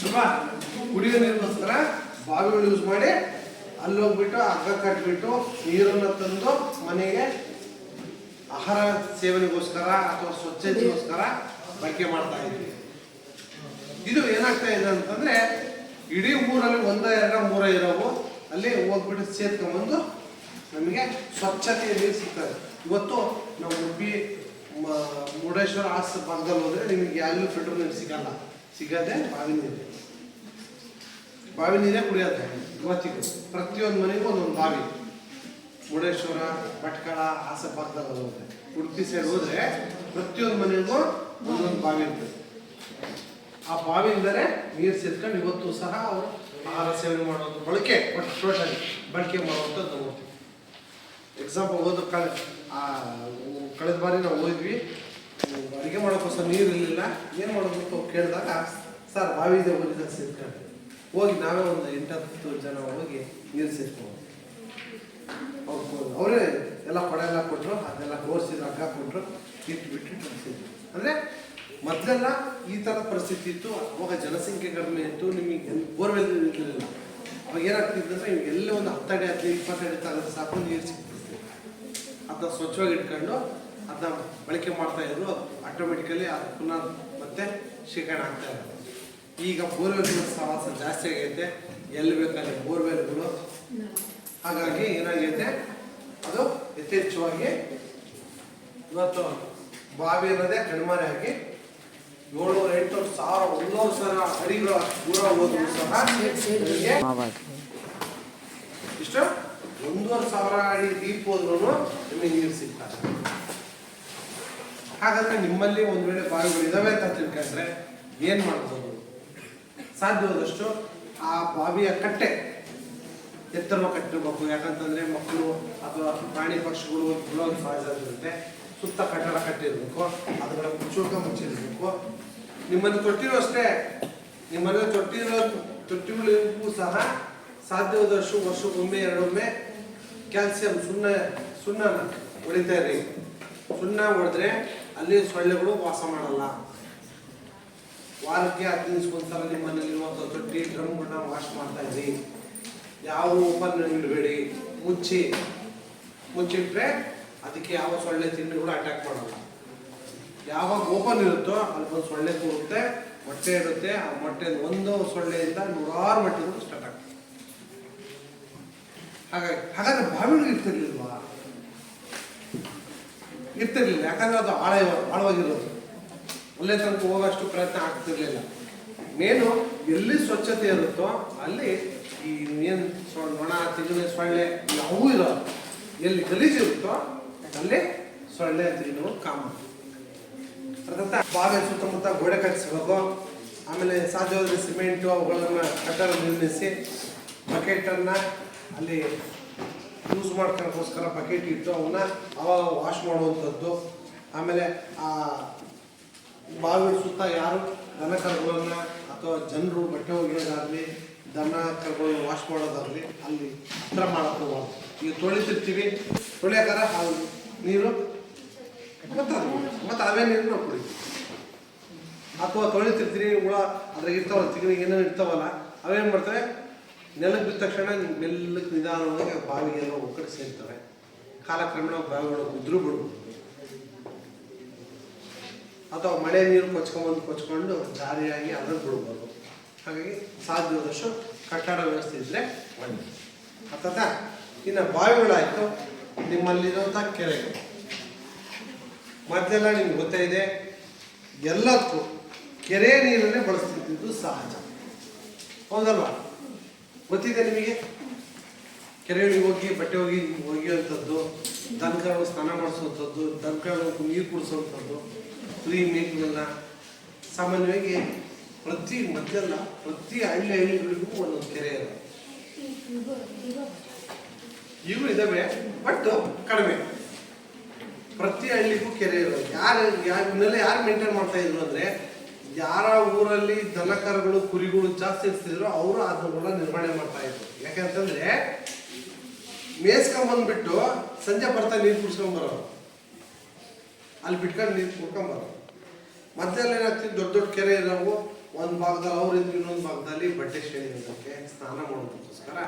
ಅಲ್ವಾ? ಕುಡಿಯುವ ನೀರಿಗೋಸ್ಕರ ಬಾವಿಗಳು ಯೂಸ್ ಮಾಡಿ ಅಲ್ಲಿ ಹೋಗ್ಬಿಟ್ಟು ಹಗ್ಗ ಕಟ್ಬಿಟ್ಟು ನೀರನ್ನು ತಂದು ಮನೆಗೆ ಆಹಾರ ಸೇವನೆಗೋಸ್ಕರ ಅಥವಾ ಸ್ವಚ್ಛತೆಗೋಸ್ಕರ ಬಳಕೆ ಮಾಡ್ತಾ ಇದ್ವಿ. ಇದು ಏನಾಗ್ತಾ ಇದೆ ಅಂತಂದ್ರೆ ಇಡೀ ಊರಲ್ಲಿ 1, 2, 3 ಇರೋವು ಅಲ್ಲಿ ಹೋಗ್ಬಿಟ್ಟು ಸೇರ್ಕೊಂಡ್ಬಂದು ನಮಗೆ ಸ್ವಚ್ಛತೆಯ ನೀರು ಸಿಗ್ತದೆ. ಇವತ್ತು ನಾವು ಉಡುಪಿ ಮುರುಡೇಶ್ವರ ಆಸ್ ಭಾಗದಲ್ಲಿ ಹೋದ್ರೆ ನಿಮಗೆ ಎಲ್ಲೂ ಫಿಲ್ಟರ್ ನೀರು ಸಿಗದೆ ಬಾವಿ ನೀರೇ ಕುಡಿಯೋದು ಇವತ್ತಿಗೂ. ಪ್ರತಿಯೊಂದು ಮನೆಗೂ ಒಂದೊಂದು ಬಾವಿ. ಮುರುಡೇಶ್ವರ, ಭಟ್ಕಳ, ಹಾಸ ಭಾಗದಲ್ಲಿ ಹೋದ್ರೆ, ಉಡುಪಿ ಸೈಡ್ ಹೋದ್ರೆ ಪ್ರತಿಯೊಂದು ಮನೆಗೂ ಒಂದೊಂದು ಬಾವಿ ಇರ್ತದೆ. ಆ ಬಾವಿಯಿಂದಲೇ ನೀರು ಸೇರ್ಕೊಂಡು ಇವತ್ತು ಸಹ ಅವರು ಆಹಾರ ಸೇವನೆ ಮಾಡೋದು, ಟೋಟಲಿ ಬಳಕೆ ಮಾಡುವಂಥದ್ದು ನೋಡ್ತೀವಿ. ಎಕ್ಸಾಂಪಲ್ ಕಳೆದ ಬಾರಿ ನಾವು ಹೋದ್ವಿ, ಅಡುಗೆ ಮಾಡೋಕ್ಕೋಸ್ಕರ ನೀರು ಇರಲಿಲ್ಲ, ಏನು ಮಾಡೋದು ಕೇಳಿದಾಗ ಸರ್ ಬಾವಿ ಇದೆ ಹೋಗಿದ್ದ ಸೇರ್ಕೊಂಡು ಹೋಗಿ ನಾವೇ ಒಂದು 8-10 ಜನ ಹೋಗಿ ನೀರು ಸೇರ್ಕೊಂಡು ಅವರೇ ಎಲ್ಲ ಕೊಡ ಎಲ್ಲ ಕೊಟ್ಟರು, ಅದೆಲ್ಲ ತೋರಿಸಿದ್ರು, ಹಗ್ಗ ಕೊಟ್ಟರು, ಬಿಟ್ಟು ಕಳಿಸಿದ್ರು. ಅಂದರೆ ಮೊದಲೆಲ್ಲ ಈ ಥರ ಪರಿಸ್ಥಿತಿ ಇತ್ತು. ಅವಾಗ ಜನಸಂಖ್ಯೆ ಕಡಿಮೆ ಇತ್ತು, ನಿಮಗೆ ಬೋರ್ವೆಲ್ ಇರಲಿಲ್ಲ. ಅವಾಗ ಏನಾಗ್ತಿತ್ತು ಅಂದರೆ ನಿಮ್ಗೆ ಎಲ್ಲ ಒಂದು 10 ಅಡಿ 15-20 ಅಡಿ ತಗೊಂಡು ಸಾಕು ನೀರು ಸಿಗ್ತಿತ್ತು. ಅದನ್ನ ಸ್ವಚ್ಛವಾಗಿ ಇಟ್ಕೊಂಡು ಅದನ್ನ ಬಳಕೆ ಮಾಡ್ತಾಯಿದ್ರು. ಅದು ಆಟೋಮೆಟಿಕಲಿ ಅದು ಪುನಃ ಮತ್ತೆ ಶೇಖರಣೆ ಆಗ್ತಾ ಇರೋದು. ಈಗ ಬೋರ್ವೆಲ್ಗಳ ಸವಾಸ ಜಾಸ್ತಿ ಆಗೈತೆ, ಎಲ್ಲಿ ಬೇಕಾದ್ರೆ ಬೋರ್ವೆಲ್ಗಳು. ಹಾಗಾಗಿ ಏನಾಗೈತೆ, ಅದು ಯಥೇಚ್ಛವಾಗಿ ಇವತ್ತು ಬಾವಿ ಅನ್ನೋದೇ ಕಣ್ಮರೆ ಆಗಿ 700-800-1000-1,000 ಅಡಿಗಳ ದೂರ ಹೋದ್ರು ಸಹ ಇಷ್ಟು 1,500 ಅಡಿ ಡೀಪ್ ಹೋದ್ರೂ ನಿಮಗೆ ನೀರು ಸಿಗ್ತಾರೆ. ಹಾಗಾದ್ರೆ ನಿಮ್ಮಲ್ಲಿ ಒಂದು ವೇಳೆ ಬಾವಿಗಳು ಇದಾವೆ ಅಂತ ತಿಳ್ಕೊಂಡ್ರೆ ಏನು ಮಾಡ್ಬೋದು? ಸಾಧ್ಯವಾದಷ್ಟು ಆ ಬಾವಿಯ ಕಟ್ಟೆ ಎತ್ತರವಾಗಿ ಕಟ್ಟಿರ್ಬೇಕು. ಯಾಕಂತಂದ್ರೆ ಮಕ್ಕಳು ಅಥವಾ ಪ್ರಾಣಿ ಪಕ್ಷಿಗಳು ಬಿಡೋದು ಸಹಜ ಇರುತ್ತೆ. ಸುತ್ತ ಕಟ್ಟಡ ಕಟ್ಟಿರ್ಬೇಕು, ಅದರ ಮುಚ್ಚಿರ್ಬೇಕು. ನಿಮ್ಮನ್ನು ತೊಟ್ಟಿರೋ ಅಷ್ಟೇ, ನಿಮ್ಮಲ್ಲಿ ತೊಟ್ಟಿಗಳಿಗೂ ಸಹ ಸಾಧ್ಯವಾದಷ್ಟು ವರ್ಷಕ್ಕೊಮ್ಮೆ 2 ಕ್ಯಾಲ್ಸಿಯಂ ಸುಣ್ಣ ಹೊಡಿತಾ ಇರಿ. ಸುಣ್ಣ ಹೊಡೆದ್ರೆ ಅಲ್ಲಿ ಸೊಳ್ಳೆಗಳು ವಾಸ ಮಾಡಲ್ಲ. ವಾರಕ್ಕೆ 15 ದಿವಸಕ್ಕೊಂದ್ಸಲ ನಿಮ್ಮ ಮನೆಯಲ್ಲಿರುವಂಥ ತೊಟ್ಟಿ ಡ್ರಮ್ಗಳನ್ನ ವಾಶ್ ಮಾಡ್ತಾ ಇರಿ. ಯಾವ ಓಪನ್ ಇಡಬೇಡಿ, ಮುಚ್ಚಿಟ್ರೆ ಅದಕ್ಕೆ ಯಾವ ಸೊಳ್ಳೆ ತಿಂಡಿಗಳು ಅಟ್ಯಾಕ್ ಮಾಡಲ್ಲ. ಯಾವಾಗ ಓಪನ್ ಇರುತ್ತೋ ಅಲ್ಲಿ ಒಂದು ಸೊಳ್ಳೆ ಕೂರುತ್ತೆ, ಮೊಟ್ಟೆ ಇರುತ್ತೆ. ಆ ಮೊಟ್ಟೆ ಒಂದು ಸೊಳ್ಳೆಯಿಂದ 100 ಮೊಟ್ಟೆಗಳು ಸ್ಟಾರ್ಟ್ ಆಗ್ತದೆ. ಹಾಗಾದ್ರೆ ಬಾವಿಗಳು ಇರ್ತಿರ್ಲಿಲ್ವಾ? ಇರ್ತಿರ್ಲಿಲ್ಲ. ಯಾಕಂದ್ರೆ ಅದು ಆಳವಾಗಿರೋದು, ಒಳ್ಳೆ ತನಕ ಹೋಗೋಷ್ಟು ಪ್ರಯತ್ನ ಆಗ್ತಿರ್ಲಿಲ್ಲ. ಮೇನು ಎಲ್ಲಿ ಸ್ವಚ್ಛತೆ ಇರುತ್ತೋ ಅಲ್ಲಿ ಈ ಏನು ನೊಣ, ತಿಗಣೆ, ಸೊಳ್ಳೆ ಯಾವೂ ಇರೋದು. ಎಲ್ಲಿ ಗಲೀಜಿರುತ್ತೋ ಅಲ್ಲಿ ಸೊಳ್ಳೆ ತಿನ್ನೋದು ಕಾಮನ್. ಅದಕ್ಕೆ ಬಾವಿ ಸುತ್ತಮುತ್ತ ಗೋಡೆ ಕಟ್ಟಿಸ್ಬೇಕು. ಆಮೇಲೆ ಸಾಧ್ಯವಾದರೆ ಸಿಮೆಂಟು ಅವುಗಳನ್ನು ಕಟ್ಟಡ ನಿರ್ಮಿಸಿ ಬಕೆಟನ್ನು ಅಲ್ಲಿ ಯೂಸ್ ಮಾಡ್ಕೊಳ್ಳೋಕ್ಕೋಸ್ಕರ ಬಕೆಟ್ ಇಟ್ಟು ಅವನ್ನ ಅವಾಗ ವಾಶ್ ಮಾಡುವಂಥದ್ದು. ಆಮೇಲೆ ಆ ಬಾವಿ ಸುತ್ತ ಯಾರು ದನ ಕರುಗಳನ್ನ ಅಥವಾ ಜನರು ಬಟ್ಟೆ ಒಗೆಯೋದಾಗಲಿ, ದನ ಕರುಗಳನ್ನ ವಾಶ್ ಮಾಡೋದಾಗಲಿ ಅಲ್ಲಿ ಹತ್ರ ಮಾಡೋಕ್ಕೆ ಹೋಗ್ಬಾರ್ದು. ಈಗ ತೊಳಿತಿರ್ತೀವಿ, ತೊಳಿಯಾಕಾರ ಆ ನೀರು ಮತ್ತು ಅವೇ ನೀರು ನಾವು ಕುಡಿತೀವಿ. ಅಥವಾ ತೊಳಿತಿರ್ತೀವಿ, ಹುಳ ಅದ್ರಾಗ ಇರ್ತಾವಲ್ಲ, ತಿಂಗಳಿಗೆ ಏನೇನು ಇರ್ತಾವಲ್ಲ, ಅವೇನು ಮಾಡ್ತವೆ, ನೆಲಕ್ಕೆ ಬಿದ್ದ ತಕ್ಷಣ ಮೆಲ್ಲಕ್ಕೆ ನಿಧಾನವಾಗಿ ಬಾವಿಗೆಲ್ಲ ಒಕ್ಕಡೆ ಸೇರ್ತವೆ. ಕಾಲಕ್ರಮೇಣ ಬಾವಿಗಳು ಉದುರು ಬಿಡ್ಬೋದು. ಅಥವಾ ಮಳೆ ನೀರು ಕೊಚ್ಕೊಂಡು ಜಾರಿಯಾಗಿ ಅದನ್ನು ಬಿಡ್ಬೋದು. ಹಾಗಾಗಿ ಸಾಧ್ಯವಾದಷ್ಟು ಕಟ್ಟಡ ವ್ಯವಸ್ಥೆ ಇದ್ದರೆ ಒಳ್ಳೆಯದು. ಅರ್ಥಾತ್ ಇನ್ನು ಬಾವಿಗಳಾಯಿತು, ನಿಮ್ಮಲ್ಲಿರುವಂಥ ಕೆರೆಗಳು. ಮೊದಲೆಲ್ಲ ನಿಮ್ಗೆ ಗೊತ್ತಾಯಿದೆ, ಎಲ್ಲದಕ್ಕೂ ಕೆರೆ ನೀರನ್ನೇ ಬಳಸ್ತಿದ್ದು ಸಹಜ, ಹೌದಲ್ವಾ? ಗೊತ್ತಿದೆ ನಿಮಗೆ? ಕೆರೆಗಳಿಗೆ ಹೋಗಿ ಬಟ್ಟೆ ಒಗೆಯುವಂಥದ್ದು, ದನಕರು ಸ್ನಾನ ಮಾಡಿಸುವಂಥದ್ದು, ದನಕರು ನೀರು ಕುಡಿಸುವಂಥದ್ದು, ಫ್ರೀ ಮೇಕೆಗಳನ್ನ ಸಾಮಾನ್ಯವಾಗಿ ಪ್ರತಿ ಹಳ್ಳಿಗಳಿಗೂ ಒಂದೊಂದು ಕೆರೆ ಇದೆ. ಇವು ಇದಾವೆ, ಬಟ್ ಕಡಿಮೆ. ಪ್ರತಿ ಹಳ್ಳಿಗೂ ಕೆರೆ ಇರೋದು. ಇವನ್ನೆಲ್ಲ ಯಾರು ಮೇಂಟೈನ್ ಮಾಡ್ತಾ ಇದ್ರು ಅಂದರೆ, ಯಾರ ಊರಲ್ಲಿ ದನಕರುಗಳು ಕುರಿಗಳು ಜಾಸ್ತಿ ಇರ್ತಿದ್ರು ಅವರು ಅದನ್ನೆಲ್ಲ ನಿರ್ವಹಣೆ ಮಾಡ್ತಾ ಇದ್ರು. ಯಾಕಂತಂದ್ರೆ ಮೇಯ್ಸ್ಕೊಂಬಂದ್ಬಿಟ್ಟು ಸಂಜೆ ಬರ್ತಾ ನೀರು ಕುಡ್ಸ್ಕೊಂಬರೋರು, ಅಲ್ಲಿ ಬಿಟ್ಕೊಂಡು ನೀರು ಕುಡ್ಕೊಂಬರೋರು. ಮಧ್ಯದಲ್ಲಿ ಏನಾಗ್ತಿತ್ತು, ದೊಡ್ಡ ದೊಡ್ಡ ಕೆರೆ ಇರೋವು ಒಂದು ಭಾಗದಲ್ಲಿ ಅವರಿದ್ರು, ಇನ್ನೊಂದು ಭಾಗದಲ್ಲಿ ಬಟ್ಟೆ ಶೇಣಿರೋದಕ್ಕೆ, ಸ್ನಾನ ಮಾಡೋದಕ್ಕೋಸ್ಕರ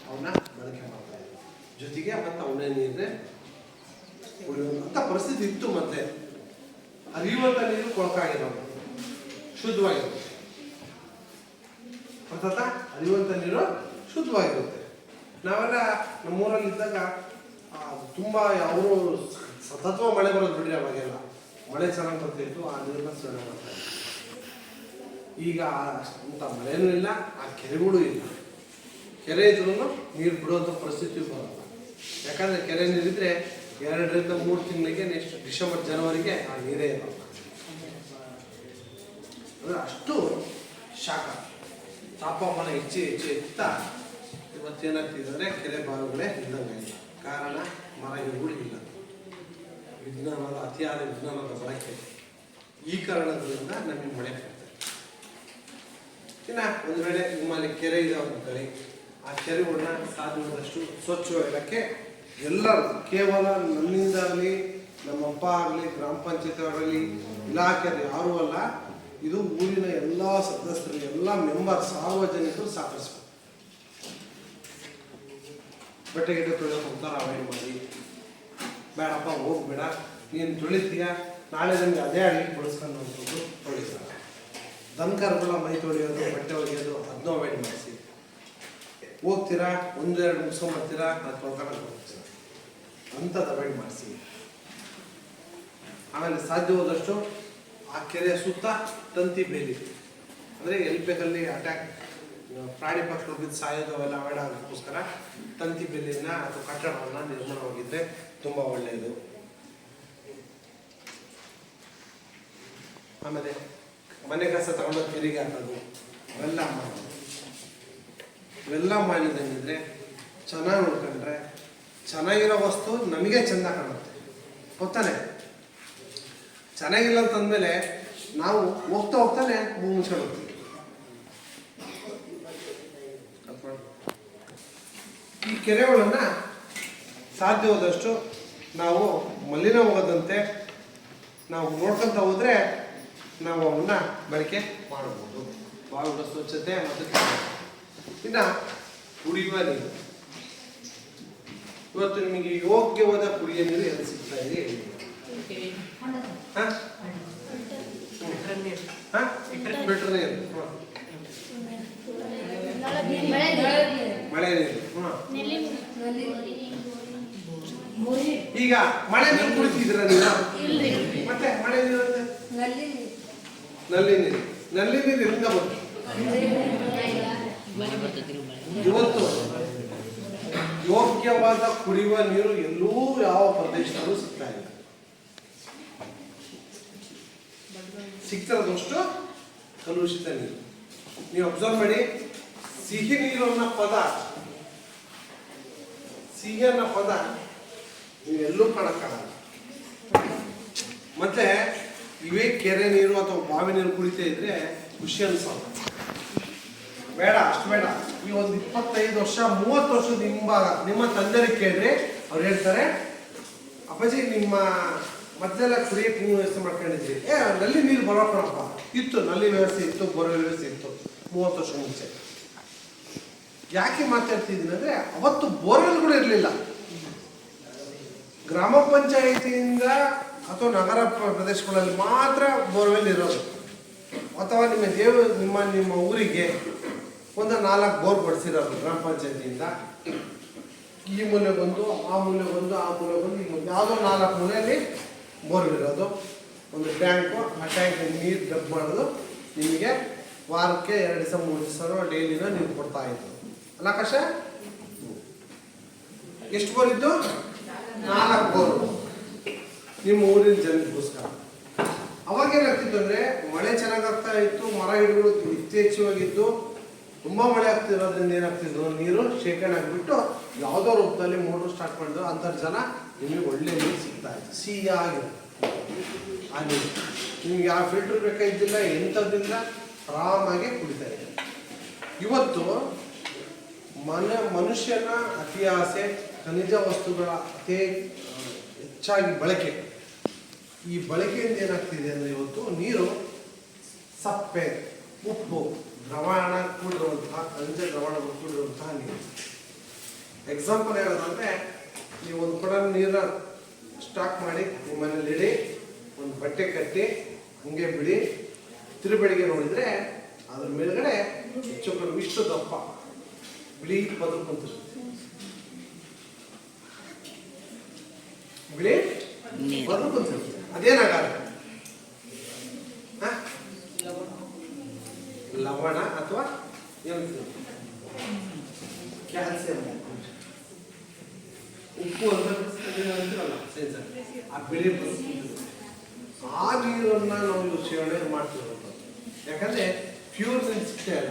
ಅವನ್ನ ಬಳಕೆ ಮಾಡ್ತಾ ಇದ್ರು. ಜೊತೆಗೆ ಮತ್ತು ಅವನೇ ನೀರನ್ನೇ ಕುಡಿಯುವಂಥ ಪರಿಸ್ಥಿತಿ ಇತ್ತು. ಮತ್ತೆ ಹರಿಯುವಂಥ ನೀರು ಕೊಳಕಾಗಿರೋದು ಶುದ್ಧವಾಗಿರುತ್ತೆ. ಅರ್ಥಾತ್ ಹರಿಯುವಂಥ ನೀರು ಶುದ್ಧವಾಗಿರುತ್ತೆ. ನಾವೆಲ್ಲ ನಮ್ಮೂರಲ್ಲಿ ಇದ್ದಾಗ ತುಂಬ ಅವರು ಸತತ್ವ ಮಳೆ ಬರೋದು ಬಿಡ್ರಿ. ಅವಾಗೆಲ್ಲ ಮಳೆ ಚೆನ್ನಾಗಿ ಬರ್ತಿತ್ತು, ಆ ನೀರನ್ನ ಸೇವನೆ ಮಾಡ್ತಾ ಇತ್ತು. ಈಗ ಅಂತ ಮಳೆನೂ ಇಲ್ಲ, ಆ ಕೆರೆಗಳು ಇಲ್ಲ. ಕೆರೆ ಇದ್ರೂ ನೀರು ಬಿಡುವಂಥ ಪರಿಸ್ಥಿತಿ ಬರಲ್ಲ. ಯಾಕಂದರೆ ಕೆರೆ ನೀರಿದ್ರೆ 2 ರಿಂದ 3 ತಿಂಗಳಿಗೆ ನೆಕ್ಸ್ಟ್ ಡಿಸೆಂಬರ್ ಜನವರಿಗೆ ಆ ನೀರೇ ಇರಲ್ಲ. ಅಂದರೆ ಅಷ್ಟು ಶಾಖ ತಾಪಮಾನ ಹೆಚ್ಚುತ್ತಾ ಇವತ್ತೇನಾಗ್ತಿದೆ ಅಂದರೆ ಕೆರೆ ಬಾವಿಗಳೇ ಇದ್ದಂಗೆ ಇಲ್ಲ. ಕಾರಣ ಮರ ಗಿಡಗಳು ಇಲ್ಲ. ವಿಜ್ಞಾನದ ಅತಿಯಾದ ವಿಜ್ಞಾನದ ಬಳಕೆ, ಈ ಕಾರಣದಿಂದ ನಮಗೆ ಮಳೆ ಬರ್ತದೆ. ಇನ್ನು ಒಂದು ವೇಳೆ ನಿಮ್ಮಲ್ಲಿ ಕೆರೆ ಇದೆ ಅಂತೇಳಿ ಆ ಕೆರೆಗಳನ್ನ ಸಾಧ್ಯವಾದಷ್ಟು ಸ್ವಚ್ಛವಾಗಿಡಕ್ಕೆ ಎಲ್ಲರೂ, ಕೇವಲ ನನ್ನಿಂದಾಗಲಿ ನಮ್ಮಪ್ಪ ಆಗಲಿ ಗ್ರಾಮ ಪಂಚಾಯತ್ ಅವರಲ್ಲಿ ಇಲಾಖೆಯಲ್ಲಿ ಯಾರೂ ಅಲ್ಲ, ಇದು ಊರಿನ ಎಲ್ಲ ಸದಸ್ಯರು, ಎಲ್ಲ ಮೆಂಬರ್, ಸಾರ್ವಜನಿಕರು ಸಹಕರಿಸಬೇಕು. ಬಟ್ಟೆ ಗಿಡ ತೊಳೆಯೋಕೆ ಹೋಗ್ತಾರೆ, ಅವಾಯ್ಡ್ ಮಾಡಿ. ಬೇಡಪ್ಪ ಹೋಗ್ಬೇಡ, ನೀನು ತೊಳಿತೀಯ, ನಾಳೆ ನಮಗೆ ಅದೇ ಅಡಿಗೆ ಬಳಸ್ಕೊಂಡು ಹೋಗ್ಬೋದು, ತೊಳಿತಾರೆ. ದನಕರುಗಳ ಮೈ ತೊಳೆಯೋದು, ಬಟ್ಟೆ ಒಗೆಯೋದು ಅದನ್ನೂ ಅವಾಯ್ಡ್ ಮಾಡಿಸಿ. ಹೋಗ್ತೀರಾ, 1-2 ಮುಗಿಸ್ಕೊಂಬರ್ತೀರಾ, ಅದು ತೊಳ್ಕೊಂಡು ಹೋಗ್ತೀರ, ಅಂಥದ್ದು ಅವಾಯ್ಡ್ ಮಾಡಿಸಿ. ಆಮೇಲೆ ಸಾಧ್ಯವಾದಷ್ಟು ಆ ಕೆರೆಯ ಸುತ್ತ ತಂತಿ ಬೇಲಿ, ಅಂದರೆ ಎಲ್ಲಿ ಬೇಕಲ್ಲಿ ಅಟ್ಯಾಕ್ ಪ್ರಾಣಿ ಪಕ್ಷಿಗಳು ಬಿದ್ದು ಸಾಯೋದು ಅವೆಲ್ಲ ಅವಾಯ್ಡ್ ಆಗೋಕ್ಕೋಸ್ಕರ ತಂತಿ ಬೇಲಿನ ಅಥವಾ ಕಟ್ಟಡವನ್ನು ನಿರ್ಮಾಣವಾಗಿದ್ದರೆ ತುಂಬ ಒಳ್ಳೆಯದು. ಆಮೇಲೆ ಮನೆ ಕಸ ತಗೊಂಡು ಕೆರೆಗೆ ಹಾಕೋದು ಅವೆಲ್ಲ ಮಾಡೋದು. ಇವೆಲ್ಲ ಮಾಡಿದಂಗಿದ್ರೆ ಚೆನ್ನಾಗಿ ನೋಡ್ಕೊಂಡ್ರೆ ಚೆನ್ನಾಗಿರೋ ವಸ್ತು ನಮಗೆ ಚೆಂದ ಕಾಣುತ್ತೆ, ಗೊತ್ತಾನೆ. ಚೆನ್ನಾಗಿಲ್ಲ ಅಂತಂದಮೇಲೆ ನಾವು ಹೋಗ್ತಾ ಹೋಗ್ತಾನೆ ಮುಗಿಸ್ಕೊಂಡು ಹೋಗ್ತೀವಿ. ಈ ಕೆರೆಗಳನ್ನು ಸಾಧ್ಯವಾದಷ್ಟು ನಾವು ಮಲಿನವಾಗದಂತೆ ನಾವು ನೋಡ್ಕೊತ ಹೋದರೆ ನಾವು ಅವನ್ನ ಬಳಕೆ ಮಾಡಬಹುದು. ಬಾವಿಗಳ ಸ್ವಚ್ಛತೆ ಮತ್ತು ಇನ್ನು ಕುಡಿಯುವ ನೀರು. ಇವತ್ತು ನಿಮಗೆ ಯೋಗ್ಯವಾದ ಕುಡಿಯುವ ನೀರು ಎಲ್ಲಿ ಸಿಗ್ತಾ ಇದೆ ಹೇಳಿ. ಫಿಲ್ಟರ್ ನೀರು, ಮಳೆ ನೀರು. ಈಗ ಮಳೆ ನೀರು ಕುಡಿತಿದ್ರ ನೀವು? ಮತ್ತೆ ಮಳೆ ನೀರು ಅಂದ್ರೆ ನಲ್ಲಿ ನೀರು. ನಲ್ಲಿ ನೀರು ಎಲ್ಲಿಂದ ಬಂತು? ಇವತ್ತು ಯೋಗ್ಯವಾದ ಕುಡಿಯುವ ನೀರು ಎಲ್ಲೂ ಯಾವ ಪ್ರದೇಶದಲ್ಲೂ ಸಿಗ್ತಾ ಇಲ್ಲ. ಸಿಗ್ತಿರೋದಷ್ಟು ಕಲುಷಿತ ನೀರು. ನೀವು ಅಬ್ಸರ್ವ್ ಮಾಡಿ, ಸಿಹಿ ನೀರು ಅನ್ನೋ ಪದ, ಸಿಹಿ ಅನ್ನೋ ಪದ ನೀವೆಲ್ಲೂ ಕಾಣಕ್ಕಾಗಲ್ಲ. ಮತ್ತೆ ಇವೇ ಕೆರೆ ನೀರು ಅಥವಾ ಬಾವಿ ನೀರು ಕುಡಿತಾ ಇದ್ರೆ ಖುಷಿ ಅನ್ಸಲ್ಲ. ಬೇಡ, ಅಷ್ಟು ಬೇಡ. ಈ ಒಂದು 25 ವರ್ಷ 30 ವರ್ಷದ ನಿಮ್ಮ ತಂದೆರಿಗೆ ಕೇಳಿದ್ರೆ ಅವ್ರು ಹೇಳ್ತಾರೆ, ಅಪ್ಪಾಜಿ ನಿಮ್ಮ ಮೊದಲೆಲ್ಲ ಕುಡಿಯಕ್ಕೆ ನೀವು ವ್ಯವಸ್ಥೆ ಮಾಡ್ಕೊಂಡಿದ್ರಿ, ನಲ್ಲಿ ನೀರು ಬರೋಕಣಪ್ಪ ಇತ್ತು, ನಲ್ಲಿ ವ್ಯವಸ್ಥೆ ಇತ್ತು, ಬೋರ್ವೆಲ್ ವ್ಯವಸ್ಥೆ ಇತ್ತು 30 ವರ್ಷ ಮುಂಚೆ. ಯಾಕೆ ಮಾತಾಡ್ತಿದ್ದೀನಿ ಅಂದರೆ ಅವತ್ತು ಬೋರ್ವೆಲ್ ಕೂಡ ಇರಲಿಲ್ಲ. ಗ್ರಾಮ ಪಂಚಾಯಿತಿಯಿಂದ ಅಥವಾ ನಗರ ಪ್ರದೇಶಗಳಲ್ಲಿ ಮಾತ್ರ ಬೋರ್ವೆಲ್ ಇರೋದು. ಅಥವಾ ನಿಮ್ಮ ಊರಿಗೆ ಒಂದು 4 ಬೋರ್ ಕೊಡಿಸಿರೋದು ಗ್ರಾಮ ಪಂಚಾಯಿತಿಯಿಂದ. ಈ ಮೂಲೆಗೊಂದು, ಆ ಮೂಲೆಗೊಂದು, ಆ ಮೂಲೆಗೊಂದು, ಈ ಮೂಲೆ ಯಾವುದೋ 4 ಮೂಲೆಯಲ್ಲಿ ಬೋರ್ವೆಲ್ ಇರೋದು. ಒಂದು ಟ್ಯಾಂಕು, ಆ ಟ್ಯಾಂಕ್ ನೀರು ಡಬ್ ಮಾಡೋದು. ನಿಮಗೆ ವಾರಕ್ಕೆ 2 ದಿವಸ 3 ದಿವಸ ಡೈಲಿನ ನೀರು ಕೊಡ್ತಾ ಇತ್ತು ಅಲ್ಲ ಆಕಾಶ? ಎಷ್ಟು ಬೋರ್ ಇತ್ತು? 4 ಬೋರು ನಿಮ್ಮ ಊರಿನ ಜನಕ್ಕೋಸ್ಕರ. ಅವಾಗ ಏನಾಗ್ತಿತ್ತು ಅಂದರೆ ಮಳೆ ಚೆನ್ನಾಗಾಗ್ತಾ ಇತ್ತು, ಮರ ಗಿಡಗಳು ಯಥೇಚ್ಛವಾಗಿದ್ದು, ತುಂಬ ಮಳೆ ಆಗ್ತಿರೋದ್ರಿಂದ ಏನಾಗ್ತಿದ್ದು, ನೀರು ಶೇಖರಣೆ ಆಗಿಬಿಟ್ಟು ಯಾವುದೋ ರೂಪದಲ್ಲಿ ಮೋಟ್ರ್ ಸ್ಟಾರ್ಟ್ ಮಾಡಿದ್ರು ಅಂತರ್ಜಲ ನಿಮಗೆ ಒಳ್ಳೆ ನೀರು ಸಿಗ್ತಾ ಇತ್ತು, ಸಿಹಿಯಾಗಿರುತ್ತೆ ಆ ನೀರು. ನಿಮ್ಗೆ ಯಾವ ಫಿಲ್ಟರ್ ಬೇಕಾಗಿದ್ದಿಲ್ಲ, ಎಂಥದ್ದಿಲ್ಲ, ಆರಾಮಾಗಿ ಕುಡಿತಾ ಇದೆ. ಇವತ್ತು ಮನುಷ್ಯನ ಅತಿ ಆಸೆ, ಖನಿಜ ವಸ್ತುಗಳ ಅತಿ ಹೆಚ್ಚಾಗಿ ಬಳಕೆ. ಈ ಬಳಕೆಯಿಂದ ಏನಾಗ್ತಿದೆ ಅಂದರೆ ಇವತ್ತು ನೀರು ಸಪ್ಪೆ, ಉಪ್ಪು, ದ್ರವಣ ಕೂಡಿರುವಂತಹ, ಖನಿಜ ದ್ರವಣಗಳು ಕೂಡಿರುವಂತಹ ನೀರು. ಎಕ್ಸಾಂಪಲ್ ಹೇಳೋದಂದರೆ, ನೀವು ಒಂದು ಕೊಡ ನೀರನ್ನ ಸ್ಟಾಕ್ ಮಾಡಿ ನಿಮ್ಮ ಮನೇಲಿ ಇಡಿ, ಒಂದು ಬಟ್ಟೆ ಕಟ್ಟಿ ಹಂಗೆ ಬಿಡಿ. ತಿರುಬೆಳಿಗ್ಗೆ ನೋಡಿದರೆ ಅದ್ರ ಮೇಲ್ಗಡೆ ಹೆಚ್ಚು ಕಡಿಮೆ ಇಷ್ಟು ದಪ್ಪ ಬಿಳಿ ಪದರು ಕುಂತಿರುತ್ತೆ. ಬಿಳಿ ಪದರು ಕುಂತಿರುತ್ತೆ. ಅದೇನಾಗಲ್ಲ, ಲವಣ ಅಥವಾ ಕ್ಯಾಲ್ಸಿಯಂ ಉಪ್ಪು ಅಂತಿರಲ್ಲ ಸೈನ್ಸ್, ಆ ಬಿಳಿ ಆ ನೀರನ್ನ ನಾವು ಸೇವನೆ ಮಾಡ್ತೀವಿ. ಯಾಕಂದ್ರೆ ಪ್ಯೂರ್ ಸಿಗ್ತಾ ಇಲ್ಲ,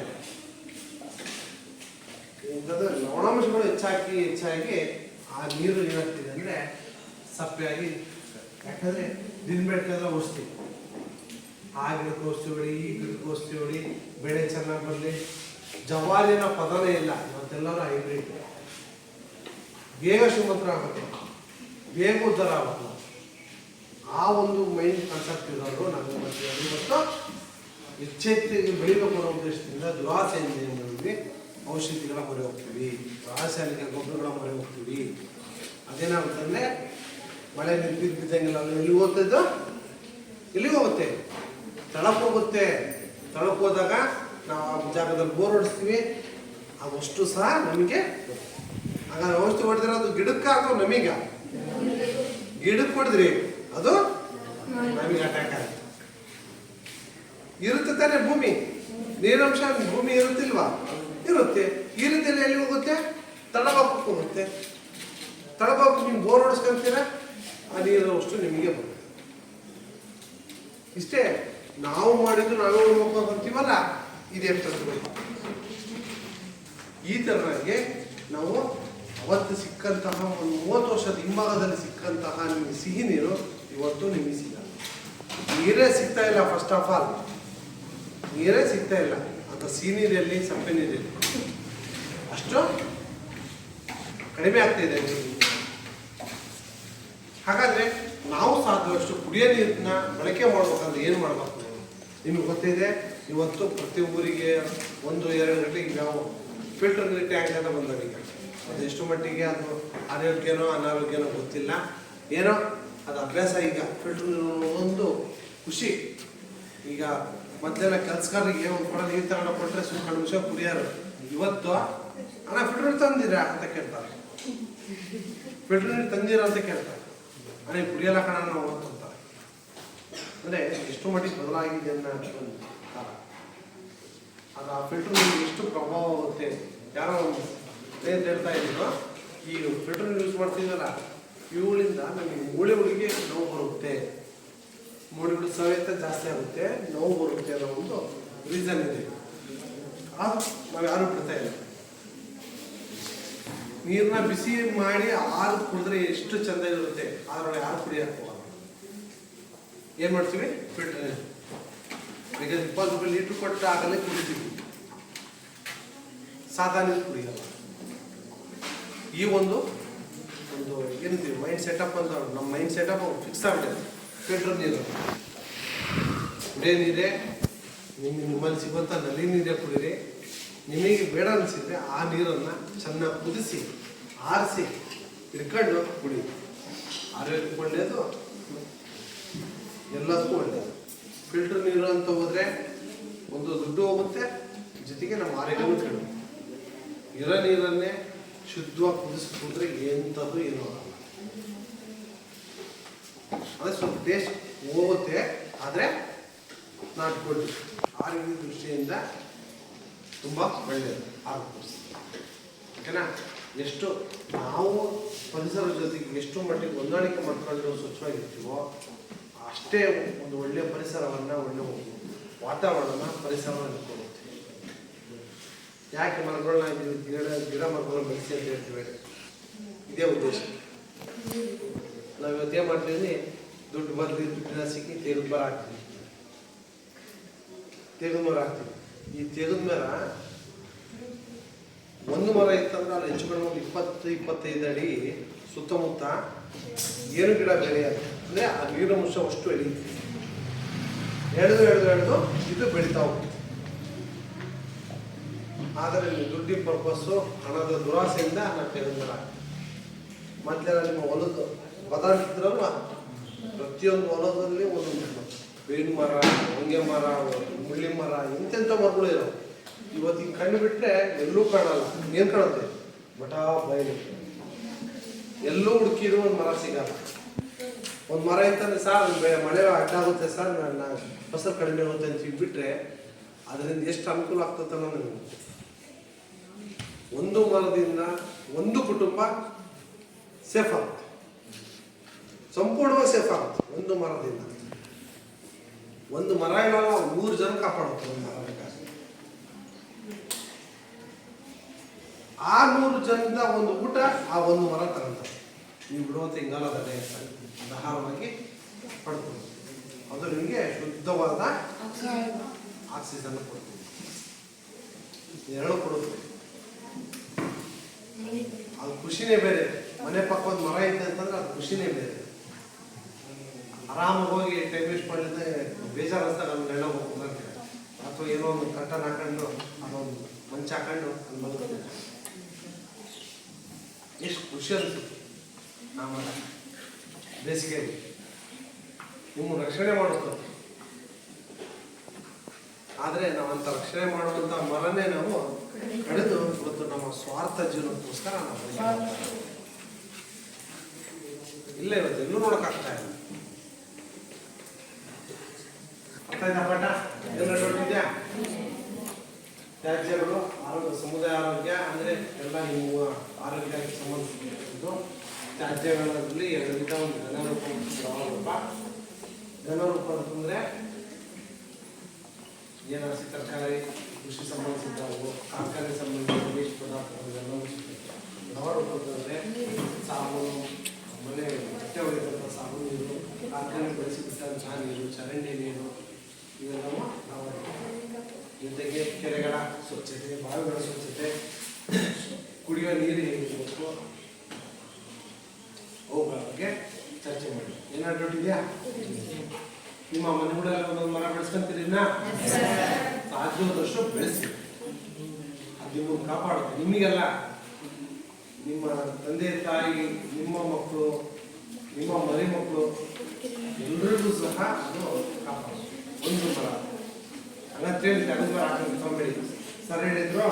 ಲವಣಾಂಶಗಳು ಹೆಚ್ಚಾಗಿ ಆ ನೀರು ಏನಾಗ್ತಿದೆ ಅಂದ್ರೆ ಸಪ್ಪೆಯಾಗಿ. ಯಾಕಂದ್ರೆ ದಿನ ಬೆಳಕಾದ್ರೆ ಔಷಧಿ, ಆ ಗಿಡಕ್ಕೆ ಔಷಧಿ ಹೊಡಿ, ಈ ಗಿಡಕ್ಕೆ ಔಷಧಿ ಹೊಡಿ, ಬೆಳೆ ಚೆನ್ನಾಗಿ ಬರಲಿ. ಜವಾರಿನ ಪದನೇ ಇಲ್ಲ, ಇವತ್ತೆಲ್ಲರೂ ಹೈಬ್ರಿಡ್. ಬೇಗ ಶ್ರೀಮಂತರಾಗಬೇಕು, ಬೇಗ ಉದ್ಧಾರ ಆಗಬೇಕು, ಆ ಒಂದು ಮೈಂಡ್ ಕಾನ್ಸೆಪ್ಟ್ ಇರೋರು ನಾವು ಇವತ್ತು ಹೆಚ್ಚೆತ್ತಿಗೆ ಬೆಳಿಬೇಕು ಅನ್ನೋ ಉದ್ದೇಶದಿಂದ ದುರಾಸೆಯಿಂದ ಏನು ಮಾಡಿದ್ವಿ, ಔಷಧಿಗಳ ಮೊರೆ ಹೋಗ್ತೀವಿ, ರಾಸಾಯನಿಕ ಗೊಬ್ಬರಗಳ ಮೊರೆ ಹೋಗ್ತೀವಿ. ಅದೇನಾಗುತ್ತಂದ್ರೆ ಮಳೆ ಬಿದ್ದಂಗಿಲ್ಲ, ಎಲ್ಲಿಗೆ ಹೋಗ್ತಿದ್ದು, ಎಲ್ಲಿಗೆ ಹೋಗುತ್ತೆ, ತಳಕ್ಕೆ ಹೋಗುತ್ತೆ. ತಳಕ್ಕೆ ಹೋದಾಗ ನಾವು ಆ ಜಾಗದಲ್ಲಿ ಬೋರ್ ಹೊಡಿಸ್ತೀವಿ, ಅದಷ್ಟು ಸಹ ನಮಗೆ. ಹಾಗಾದ್ರೆ ಔಷಧಿ ಹೊಡೆದ್ರೆ ಅದು ಗಿಡಕ್ಕೆ ಅಥವಾ ನಮೀಗ? ಗಿಡಕ್ಕೆ ಹೊಡೆದ್ರಿ ಅದು ನಮಗೆ ಅಟ್ಯಾಕ್ ಆಗುತ್ತೆ. ಇರುತ್ತೆ ತಾನೆ ಭೂಮಿ, ನೀರಾಂಶ ಭೂಮಿ ಇರುತ್ತಿಲ್ವಾ? ಇರುತ್ತೆ. ಈ ರೀತಿಯಲ್ಲಿ ಎಲ್ಲಿ ಹೋಗುತ್ತೆ? ತಳಭಾಗಕ್ಕೆ ಹೋಗುತ್ತೆ. ತಳಭಾಗಕ್ಕೆ ನೀವು ಬೋರ್ ಹೊಡಿಸ್ಕೊಂತೀರ, ಆ ನೀರು ಅಷ್ಟು ನಿಮಗೆ ಬರುತ್ತೆ. ಇಷ್ಟೇ ನಾವು ಮಾಡಿದ್ದು ನಾವೇ ನೋಡ್ಕೊಂಡು ಅಂತೀವಲ್ಲ, ಇದೇ ತರಬೇಕು. ಈ ತರನಾಗಿ ನಾವು ಅವತ್ತು ಸಿಕ್ಕಂತಹ ಒಂದು 30 ವರ್ಷದ ಹಿಂಭಾಗದಲ್ಲಿ ಸಿಕ್ಕಂತಹ ನಿಮಗೆ ಸಿಹಿ ನೀರು ಇವತ್ತು ನಿಮಗೆ ಸಿಗಲ್ಲ. ನೀರೇ ಸಿಗ್ತಾ ಇಲ್ಲ. ಫಸ್ಟ್ ಆಫ್ ಆಲ್ ನೀರೇ ಸಿಗ್ತಾ ಇಲ್ಲ ಅಂತ. ಸಿಹಿ ನೀರಲ್ಲಿ ಸಪ್ಪೆ ನೀರಲ್ಲಿ ಅಷ್ಟು ಕಡಿಮೆ ಆಗ್ತಾಯಿದೆ. ಹಾಗಾದ್ರೆ ನಾವು ಸಾಧ್ಯವಷ್ಟು ಕುಡಿಯೋ ನೀರನ್ನ ಬಳಕೆ ಮಾಡ್ಬೇಕಂದ್ರೆ ಏನು ಮಾಡ್ಬೇಕು? ನಿಮಗೆ ಗೊತ್ತಿದೆ, ಇವತ್ತು ಪ್ರತಿ ಊರಿಗೆ 1-2 ಗಂಟೆಗೆ ನಾವು ಫಿಲ್ಟರ್ ನೀರು ಟ್ಯಾಂಕ್ ಅಂತ ಬಂದಾಗ, ಈಗ ಅದು ಎಷ್ಟು ಮಟ್ಟಿಗೆ ಅದು ಆರೋಗ್ಯನೋ ಅನಾರೋಗ್ಯನೋ ಗೊತ್ತಿಲ್ಲ, ಏನೋ ಅದು ಅಭ್ಯಾಸ. ಈಗ ಫಿಲ್ಟರ್ ನೀರು ಒಂದು ಖುಷಿ. ಈಗ ಮೊದಲೆಲ್ಲ ಕೆಲಸಗಾರರಿಗೆ ಒಂದು ಕೊಡ ನೀರು ತಗೊಂಡು ಕೊಟ್ಟರೆ ಸುಮ್ಮನೆ ನಿಮಿಷ ಕುಡಿಯೋರು. ಇವತ್ತು ಅಣ್ಣ ಫಿಲ್ಟರ್ ನೀರು ತಂದಿರಾ ಅಂತ ಕೇಳ್ತಾರೆ, ಫಿಲ್ಟರ್ ನೀರು ತಂದಿರಾ ಅಂತ ಕೇಳ್ತಾರೆ. ಅಣ್ಣ ಕುಡಿಯಲ್ಲ ಕಣ ನಾವು ಅಂತಾರೆ. ಅಂದರೆ ಎಷ್ಟು ಮಟ್ಟಿಗೆ ಬದಲಾಗಿದೆ ಅನ್ನೋ ಕಾಲ. ಅದು ಆ ಫಿಲ್ಟರ್ ನೀರು ಎಷ್ಟು ಪ್ರಭಾವ ಆಗುತ್ತೆ. ಯಾರೋ ಹೇಳ್ತಾ ಇದ್ರು, ಈ ಫಿಲ್ಟರ್ ನೀರು ಯೂಸ್ ಮಾಡ್ತಿದ್ದಲ್ಲ, ಇವುಗಳಿಂದ ನಮಗೆ ಮೂಳೆಗಳಿಗೆ ನೋವು ಬರುತ್ತೆ, ಮೂಳೆಗಳು ಸವೆತ ಜಾಸ್ತಿ ಆಗುತ್ತೆ, ನೋವು ಬರುತ್ತೆ ಅನ್ನೋ ಒಂದು ರೀಸನ್ ಇದೆ. ಅದು ನಾವು ಯಾರು ಬಿಡ್ತಾ ಇಲ್ಲ. ನೀರನ್ನ ಬಿಸಿ ಮಾಡಿ ಹಾಲು ಕುಡಿದ್ರೆ ಎಷ್ಟು ಚೆಂದ ಇರುತ್ತೆ, ಆದ್ರೆ ಯಾರು ಕುಡಿಯಕ್ಕೆ ಹೋಗಲ್ಲ. ಏನು ಮಾಡ್ತೀವಿ? ಫಿಲ್ಟರ್ ನೀರು ಈಗ 20 ರೂಪಾಯಿ ಲೀಟ್ರ್ ಕೊಟ್ಟು ಆಗಲೇ ಕುಡಿತೀವಿ, ಸಾದಾ ನೀರು ಕುಡಿಯಲ್ಲ. ಈ ಒಂದು ಏನಿದೆ ಮೈಂಡ್ ಸೆಟಪ್ ಅಂತ, ನಮ್ಮ ಮೈಂಡ್ ಸೆಟಪ್ ಫಿಕ್ಸ್ ಆಗ್ಬಿಟ್ಟಿದೆ. ಫಿಲ್ಟರ್ ನೀರು ಕುಡಿಯೋ ನೀರೇ, ನಿಮ್ಮಲ್ಲಿ ಸಿಗುವಂಥ ನಲ್ಲಿ ನೀರೇ ಕುಡೀರಿ. ನಿಮಗೆ ಬೇಡ ಅನಿಸಿದ್ರೆ ಆ ನೀರನ್ನು ಚೆನ್ನಾಗಿ ಕುದಿಸಿ ಆರಿಸಿ ಹಿಡ್ಕೊಂಡು ಕುಡಿ. ಆರೋಗ್ಯಕ್ಕೆ ಒಳ್ಳೆಯದು, ಎಲ್ಲದಕ್ಕೂ ಒಳ್ಳೆಯದು. ಫಿಲ್ಟರ್ ನೀರು ಅಂತ ಹೋದರೆ ಒಂದು ದುಡ್ಡು ಹೋಗುತ್ತೆ, ಜೊತೆಗೆ ನಮ್ಮ ಆರೋಗ್ಯನೂ ಕೆಡು. ಇರೋ ನೀರನ್ನೇ ಶುದ್ಧವಾಗಿ ಕುದಿಸ್ಕೊಂಡ್ರೆ ಎಂಥದ್ದು ಏನೂ ಆಗಲ್ಲ. ಅದೇ ಸ್ವಲ್ಪ ಟೇಸ್ಟ್ ಹೋಗುತ್ತೆ, ಆದರೆ ನಾಟ್ ಗುಡ್. ಆರೋಗ್ಯದ ದೃಷ್ಟಿಯಿಂದ ತುಂಬ ಒಳ್ಳೆಯದು ಆಗುತ್ತೆ. ಓಕೆನಾ? ಎಷ್ಟು ನಾವು ಪರಿಸರದ ಜೊತೆಗೆ ಎಷ್ಟು ಮಟ್ಟಿಗೆ ಹೊಂದಾಣಿಕೆ ಮಾಡ್ಕೊಂಡು ಸ್ವಚ್ಛವಾಗಿರ್ತೀವೋ ಅಷ್ಟೇ ಒಂದು ಒಳ್ಳೆಯ ಪರಿಸರವನ್ನು, ಒಳ್ಳೆಯ ವಾತಾವರಣ ಪರಿಸರವನ್ನು ಇಟ್ಕೊಳುತ್ತೆ. ಯಾಕೆ ಮರಗಳನ್ನ ಗಿಡ ಮರಗಳನ್ನ ಬೆಳೆಸಿ ಅಂತ ಹೇಳ್ತೀವಿ? ಇದೇ ಉದ್ದೇಶ. ನಾವು ಇವತ್ತೇ ಮಾಡ್ತೀವಿ, ದುಡ್ಡು ಬರಲಿ, ದುಡ್ಡಿನ ಸಿಕ್ಕಿ ತೆಗೆದು ಮರ ಹಾಕ್ತೀವಿ. ತೆಗೆದು ಮರ ಹಾಕ್ತೀವಿ. ಈ ತೆಗೆದ ಮರ ಒಂದು ಮರ ಇತ್ತಂದ್ರೆ ಅಲ್ಲಿ ಹೆಚ್ಚು ಕಡಿಮೆ 20-25 ಅಡಿ ಸುತ್ತಮುತ್ತ ಏನು ಗಿಡ ಬೆಳೆಯೋದು ಅಂದರೆ ಆ ನೀರಿನ ಅಂಶ ಅಷ್ಟು ಎಳೀತೀವಿ. ಎಳೆದು ಇದು ಬೆಳೀತಾ ಹೋಗ್ತೀವಿ. ಆದರೆ ದುಡ್ಡಿನ ಪರ್ಪಸ್ಸು, ಹಣದ ದುರಾಸೆಯಿಂದ ನಾವು ತೆಗೆದ ಮರ. ಮೊದಲೆಲ್ಲ ನಿಮ್ಮ ಹೊಲದ್ದು ಬದಲಾಯಿಸಿದ್ರಲ್ವ, ಪ್ರತಿಯೊಂದು ಹೊಲದಲ್ಲಿ ಒಂದೊಂದು ಬೇವಿನ ಮರ, ಹೊಂಗೆ ಮರ, ಮುಳ್ಳಿ ಮರ, ಇಂತೆಂಥ ಮರಗಳು ಇರೋ. ಇವತ್ತು ಹಿಂಗೆ ಕಣ್ಣು ಬಿಟ್ಟರೆ ಎಲ್ಲೂ ಕಾಣಲ್ಲ. ಏನು ಕಾಣುತ್ತೆ? ಮಠ ಬಯಲು. ಎಲ್ಲೂ ಹುಡುಕಿದ್ರು ಒಂದು ಮರ ಸಿಗಲ್ಲ. ಒಂದು ಮರ ಇತ್ತಂದ್ರೆ ಸರ್ ಮಳೆ ಅಡ್ಡಾಗುತ್ತೆ ಸರ್, ನಾನು ಫಸಲು ಕಡಿಮೆ ಆಗುತ್ತೆ ಅಂತ ಬಿಟ್ಟರೆ ಅದರಿಂದ ಎಷ್ಟು ಅನುಕೂಲ ಆಗ್ತದೆ ಅನ್ನೋದು ನನಗೆ. ಒಂದು ಮರದಿಂದ ಒಂದು ಕುಟುಂಬ ಸೇಫ್ ಆಗುತ್ತೆ, ಸಂಪೂರ್ಣವಾಗಿ ಸೇಫ್ ಆಗುತ್ತೆ ಒಂದು ಮರದಿಂದ. ಒಂದು ಮರ ಇರಲ್ಲ, 100 ಜನ ಕಾಪಾಡುತ್ತೆ ಒಂದು ಮರ ಬೇಕಾದ್ರೆ. ಆ 100 ಜನದ ಒಂದು ಊಟ ಆ ಒಂದು ಮರ ತಗೊಂತಾರೆ. ನೀವು ಬಿಡುವಂಥ ಇಂಗಾಲದಲ್ಲಿ ಆಹಾರವಾಗಿ ಪಡ್ಕೊಂಡು ಅದು ನಿಮಗೆ ಶುದ್ಧವಾದ ಆಕ್ಸಿಜನ್ ಕೊಡ್ತೀವಿ, ನೆರಳು ಕೊಡುತ್ತೆ. ಅದು ಖುಷಿನೇ ಬೇರೆ. ಮನೆ ಪಕ್ಕ ಒಂದು ಮರ ಇದೆ ಅಂತಂದ್ರೆ ಅದು ಖುಷಿನೇ ಬೇರೆ. ಆರಾಮಾಗಿ ಹೋಗಿ ಟೈಮ್ ವೇಸ್ಟ್ ಮಾಡಿದ್ರೆ ಬೇಜಾರು ಅನ್ಸ್ದಾಗ ಅಲ್ಲಿ ನೆಲ ಹೋಗ್ತದೆ, ಅಥವಾ ಏನೋ ಒಂದು ಕಟ್ಟನ ಹಾಕೊಂಡು ಅದೊಂದು ಮಂಚ ಹಾಕೊಂಡು ಅಲ್ಲಿ ಬದುಕುತ್ತೆ. ಎಷ್ಟು ಖುಷಿ ಅನಿಸುತ್ತೆ. ನಮ್ಮ ಬೇಸಿಗೆಯಲ್ಲಿ ನಿಮ್ಮ ರಕ್ಷಣೆ ಮಾಡುತ್ತೆ. ಆದರೆ ನಾವಂಥ ರಕ್ಷಣೆ ಮಾಡುವಂಥ ಮರನೇ ನಾವು ಕಡಿದು ಇವತ್ತು ನಮ್ಮ ಸ್ವಾರ್ಥ ಜೀವನಕ್ಕೋಸ್ಕರ ನಾವು ಇಲ್ಲ, ಇವತ್ತು ಎಲ್ಲೂ ನೋಡೋಕ್ಕಾಗ್ತಾ ಇಲ್ಲ. ಅರ್ಥ ಆಯ್ತಾ ಪಾಠ? ಎಲ್ಲ ನೋಡಿದ್ಯಾ? ತ್ಯಾಜ್ಯಗಳು ಆರೋಗ್ಯ, ಸಮುದಾಯ ಆರೋಗ್ಯ ಅಂದರೆ ಎಲ್ಲ ನಿಮ್ಮ ಆರೋಗ್ಯಕ್ಕೆ ಸಂಬಂಧಿಸಿದ್ದು. ತ್ಯಾಜ್ಯಗಳಲ್ಲಿ 2 ವಿಧ, ಒಂದು ಘನರೂಪ ಮತ್ತು ದ್ರವರೂಪ. ಘನರೂಪ ಅಂತಂದರೆ ಏನು ಹಸಿ ತರಕಾರಿ, ಕೃಷಿ ಸಂಬಂಧಿಸಿದ್ದವು, ಕಾರ್ಖಾನೆ ಸಂಬಂಧಿಸಿದ ವೇಸ್ಟ್ ಪದಾರ್ಥಗಳು. ದ್ರವರೂಪ ಅಂತಂದರೆ ಸಾಬೂನು, ಮನೆ ಬಟ್ಟೆ ಹೊಡೆದಂಥ ಸಾಬೂನು ನೀರು, ಕಾರ್ಖಾನೆ ಬಳಸಿಬಿಟ್ಟಂತಹ ನೀರು, ಚರಂಡಿ ನೀರು, ಇವೆಲ್ಲವೂ ನಾವು ಜೊತೆಗೆ ಕೆರೆಗಳ ಸ್ವಚ್ಛತೆ, ಬಾವಿಗಳ ಸ್ವಚ್ಛತೆ, ಕುಡಿಯುವ ನೀರು ಹೇಗಿರಬೇಕು, ಅವುಗಳ ಬಗ್ಗೆ ಚರ್ಚೆ ಮಾಡಿ. ಏನಾದ್ರು ಇದೆಯಾ? ನಿಮ್ಮ ಮನೆಗಳಲ್ಲಿ ಒಂದೊಂದು ಮರ ಬೆಳೆಸ್ಕೊಂತೀರಿನ ಸಾಧ್ಯವಾದಷ್ಟು ಬೆಳೆಸಿ. ಅದು ನಿಮ್ಮನ್ನು ಕಾಪಾಡುತ್ತೆ. ನಿಮಗೆಲ್ಲ, ನಿಮ್ಮ ತಂದೆ ತಾಯಿ, ನಿಮ್ಮ ಮಕ್ಕಳು, ನಿಮ್ಮ ಮರಿ ಮಕ್ಕಳು ಎಲ್ಲರಿಗೂ ಸಹ ಅದು ಕಾಪಾಡುತ್ತೆ. ಒಂದು ಮರ ಹಂಗಂತೇಳಿ ತೆಗೆದ ಮರ ಹಾಕೊಂಡು ತೊಂಬೇಡಿ. ಸರ್ ಹೇಳಿದ್ರು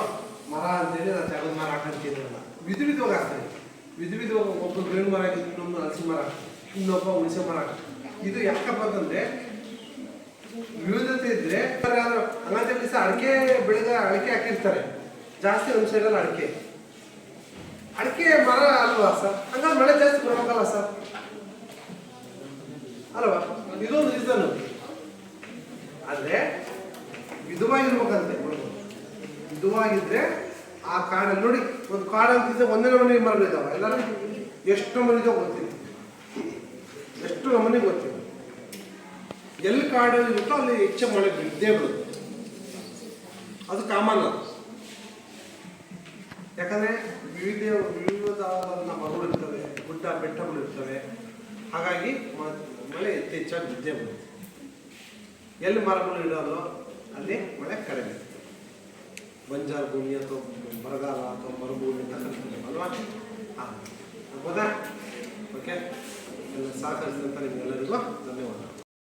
ಮರ ಅಂತೇಳಿ ನಾನು ತೆಗೆದ ಮರ ಹಾಕೊಂತಿದ್ರಲ್ಲ, ವಿಧವಾಗಿ ಆಗ್ತದೆ. ವಿಧವಾಗಿ ಒಬ್ಬ ಬೇವಿನ ಮರ ಹಾಕಿದ್ರು, ಇನ್ನೊಬ್ಬ ಹಲಸಿನ ಮರ ಹಾಕ್ತಾರೆ, ಇನ್ನೊಬ್ಬ ಹುಣಸೆ ಮರ ಹಾಕ್ತಾರೆ. ಇದು ಯಾಕಪ್ಪ ಅಂತಂದ್ರೆ ವಿವಿಧತೆ ಇದ್ರೆ. ಹಂಗಂತೇಳಿ ಸಹ ಅಡಿಕೆ ಬೆಳೆದ ಅಡಿಕೆ ಹಾಕಿರ್ತಾರೆ ಜಾಸ್ತಿ, ಒಂದು ಸೈಡಲ್ಲಿ ಅಡಿಕೆ ಮರ ಅಲ್ವಾ ಸರ್? ಹಂಗಾದ್ರೆ ಮಳೆ ಜಾಸ್ತಿ ಬರಬೇಕಲ್ಲ ಸರ್, ಅಲ್ವಾ? ಇದೊಂದು ರೀಸನ್. ಆದರೆ ವಿಧವಾಗಿರ್ಬೇಕಂತೆ. ವಿಧವಾಗಿದ್ರೆ ಆ ಕಾಡಲ್ಲಿ ನೋಡಿ, ಒಂದು ಕಾಡು ಅಂತಿದ್ರೆ ಒಂದೇ ನಮೂನೆ ಮರಗಳಿದ್ದಾವೆ. ಎಲ್ಲರೂ ಎಷ್ಟು ನಮೂನೆ ಇದೋ ಗೊತ್ತಿಲ್ಲ, ಎಷ್ಟು ನಮೂನೆ ಗೊತ್ತಿಲ್ಲ. ಎಲ್ಲಿ ಕಾಡು ಇರುತ್ತೋ ಅಲ್ಲಿ ಹೆಚ್ಚು ಮಳೆ ಬಿದ್ದೇ ಬಿಡುತ್ತೆ. ಅದು ಕಾಮನ್. ಅದು ಯಾಕಂದರೆ ವಿವಿಧವಾದ ಮರಗಳು ಇರ್ತವೆ, ಗುಡ್ಡ ಬೆಟ್ಟಗಳು ಇರ್ತವೆ. ಹಾಗಾಗಿ ಮಳೆ ಹೆಚ್ಚಾಗಿ ಬಿದ್ದೇ ಬಿಡುತ್ತೆ. ಎಲ್ಲಿ ಮರಗಳು ಇಡೋದು ಅಲ್ಲಿ ಮಳೆ ಕಡಿಮೆ. ಬಂಜಾರ ಭೂಮಿ ಅಥವಾ ಬರಗಾಲ ಅಥವಾ ಮರುಭೂಮಿ ಅಂತ ಕರಿತೀವಿ ಅಲ್ವಾ? ಹೌದಾ? ಓಕೆ, ಎಲ್ಲ ಸಹಕರಿಸಿದಂಥ ನಿಮ್ಗೆಲ್ಲರಿಗೂ ಧನ್ಯವಾದ.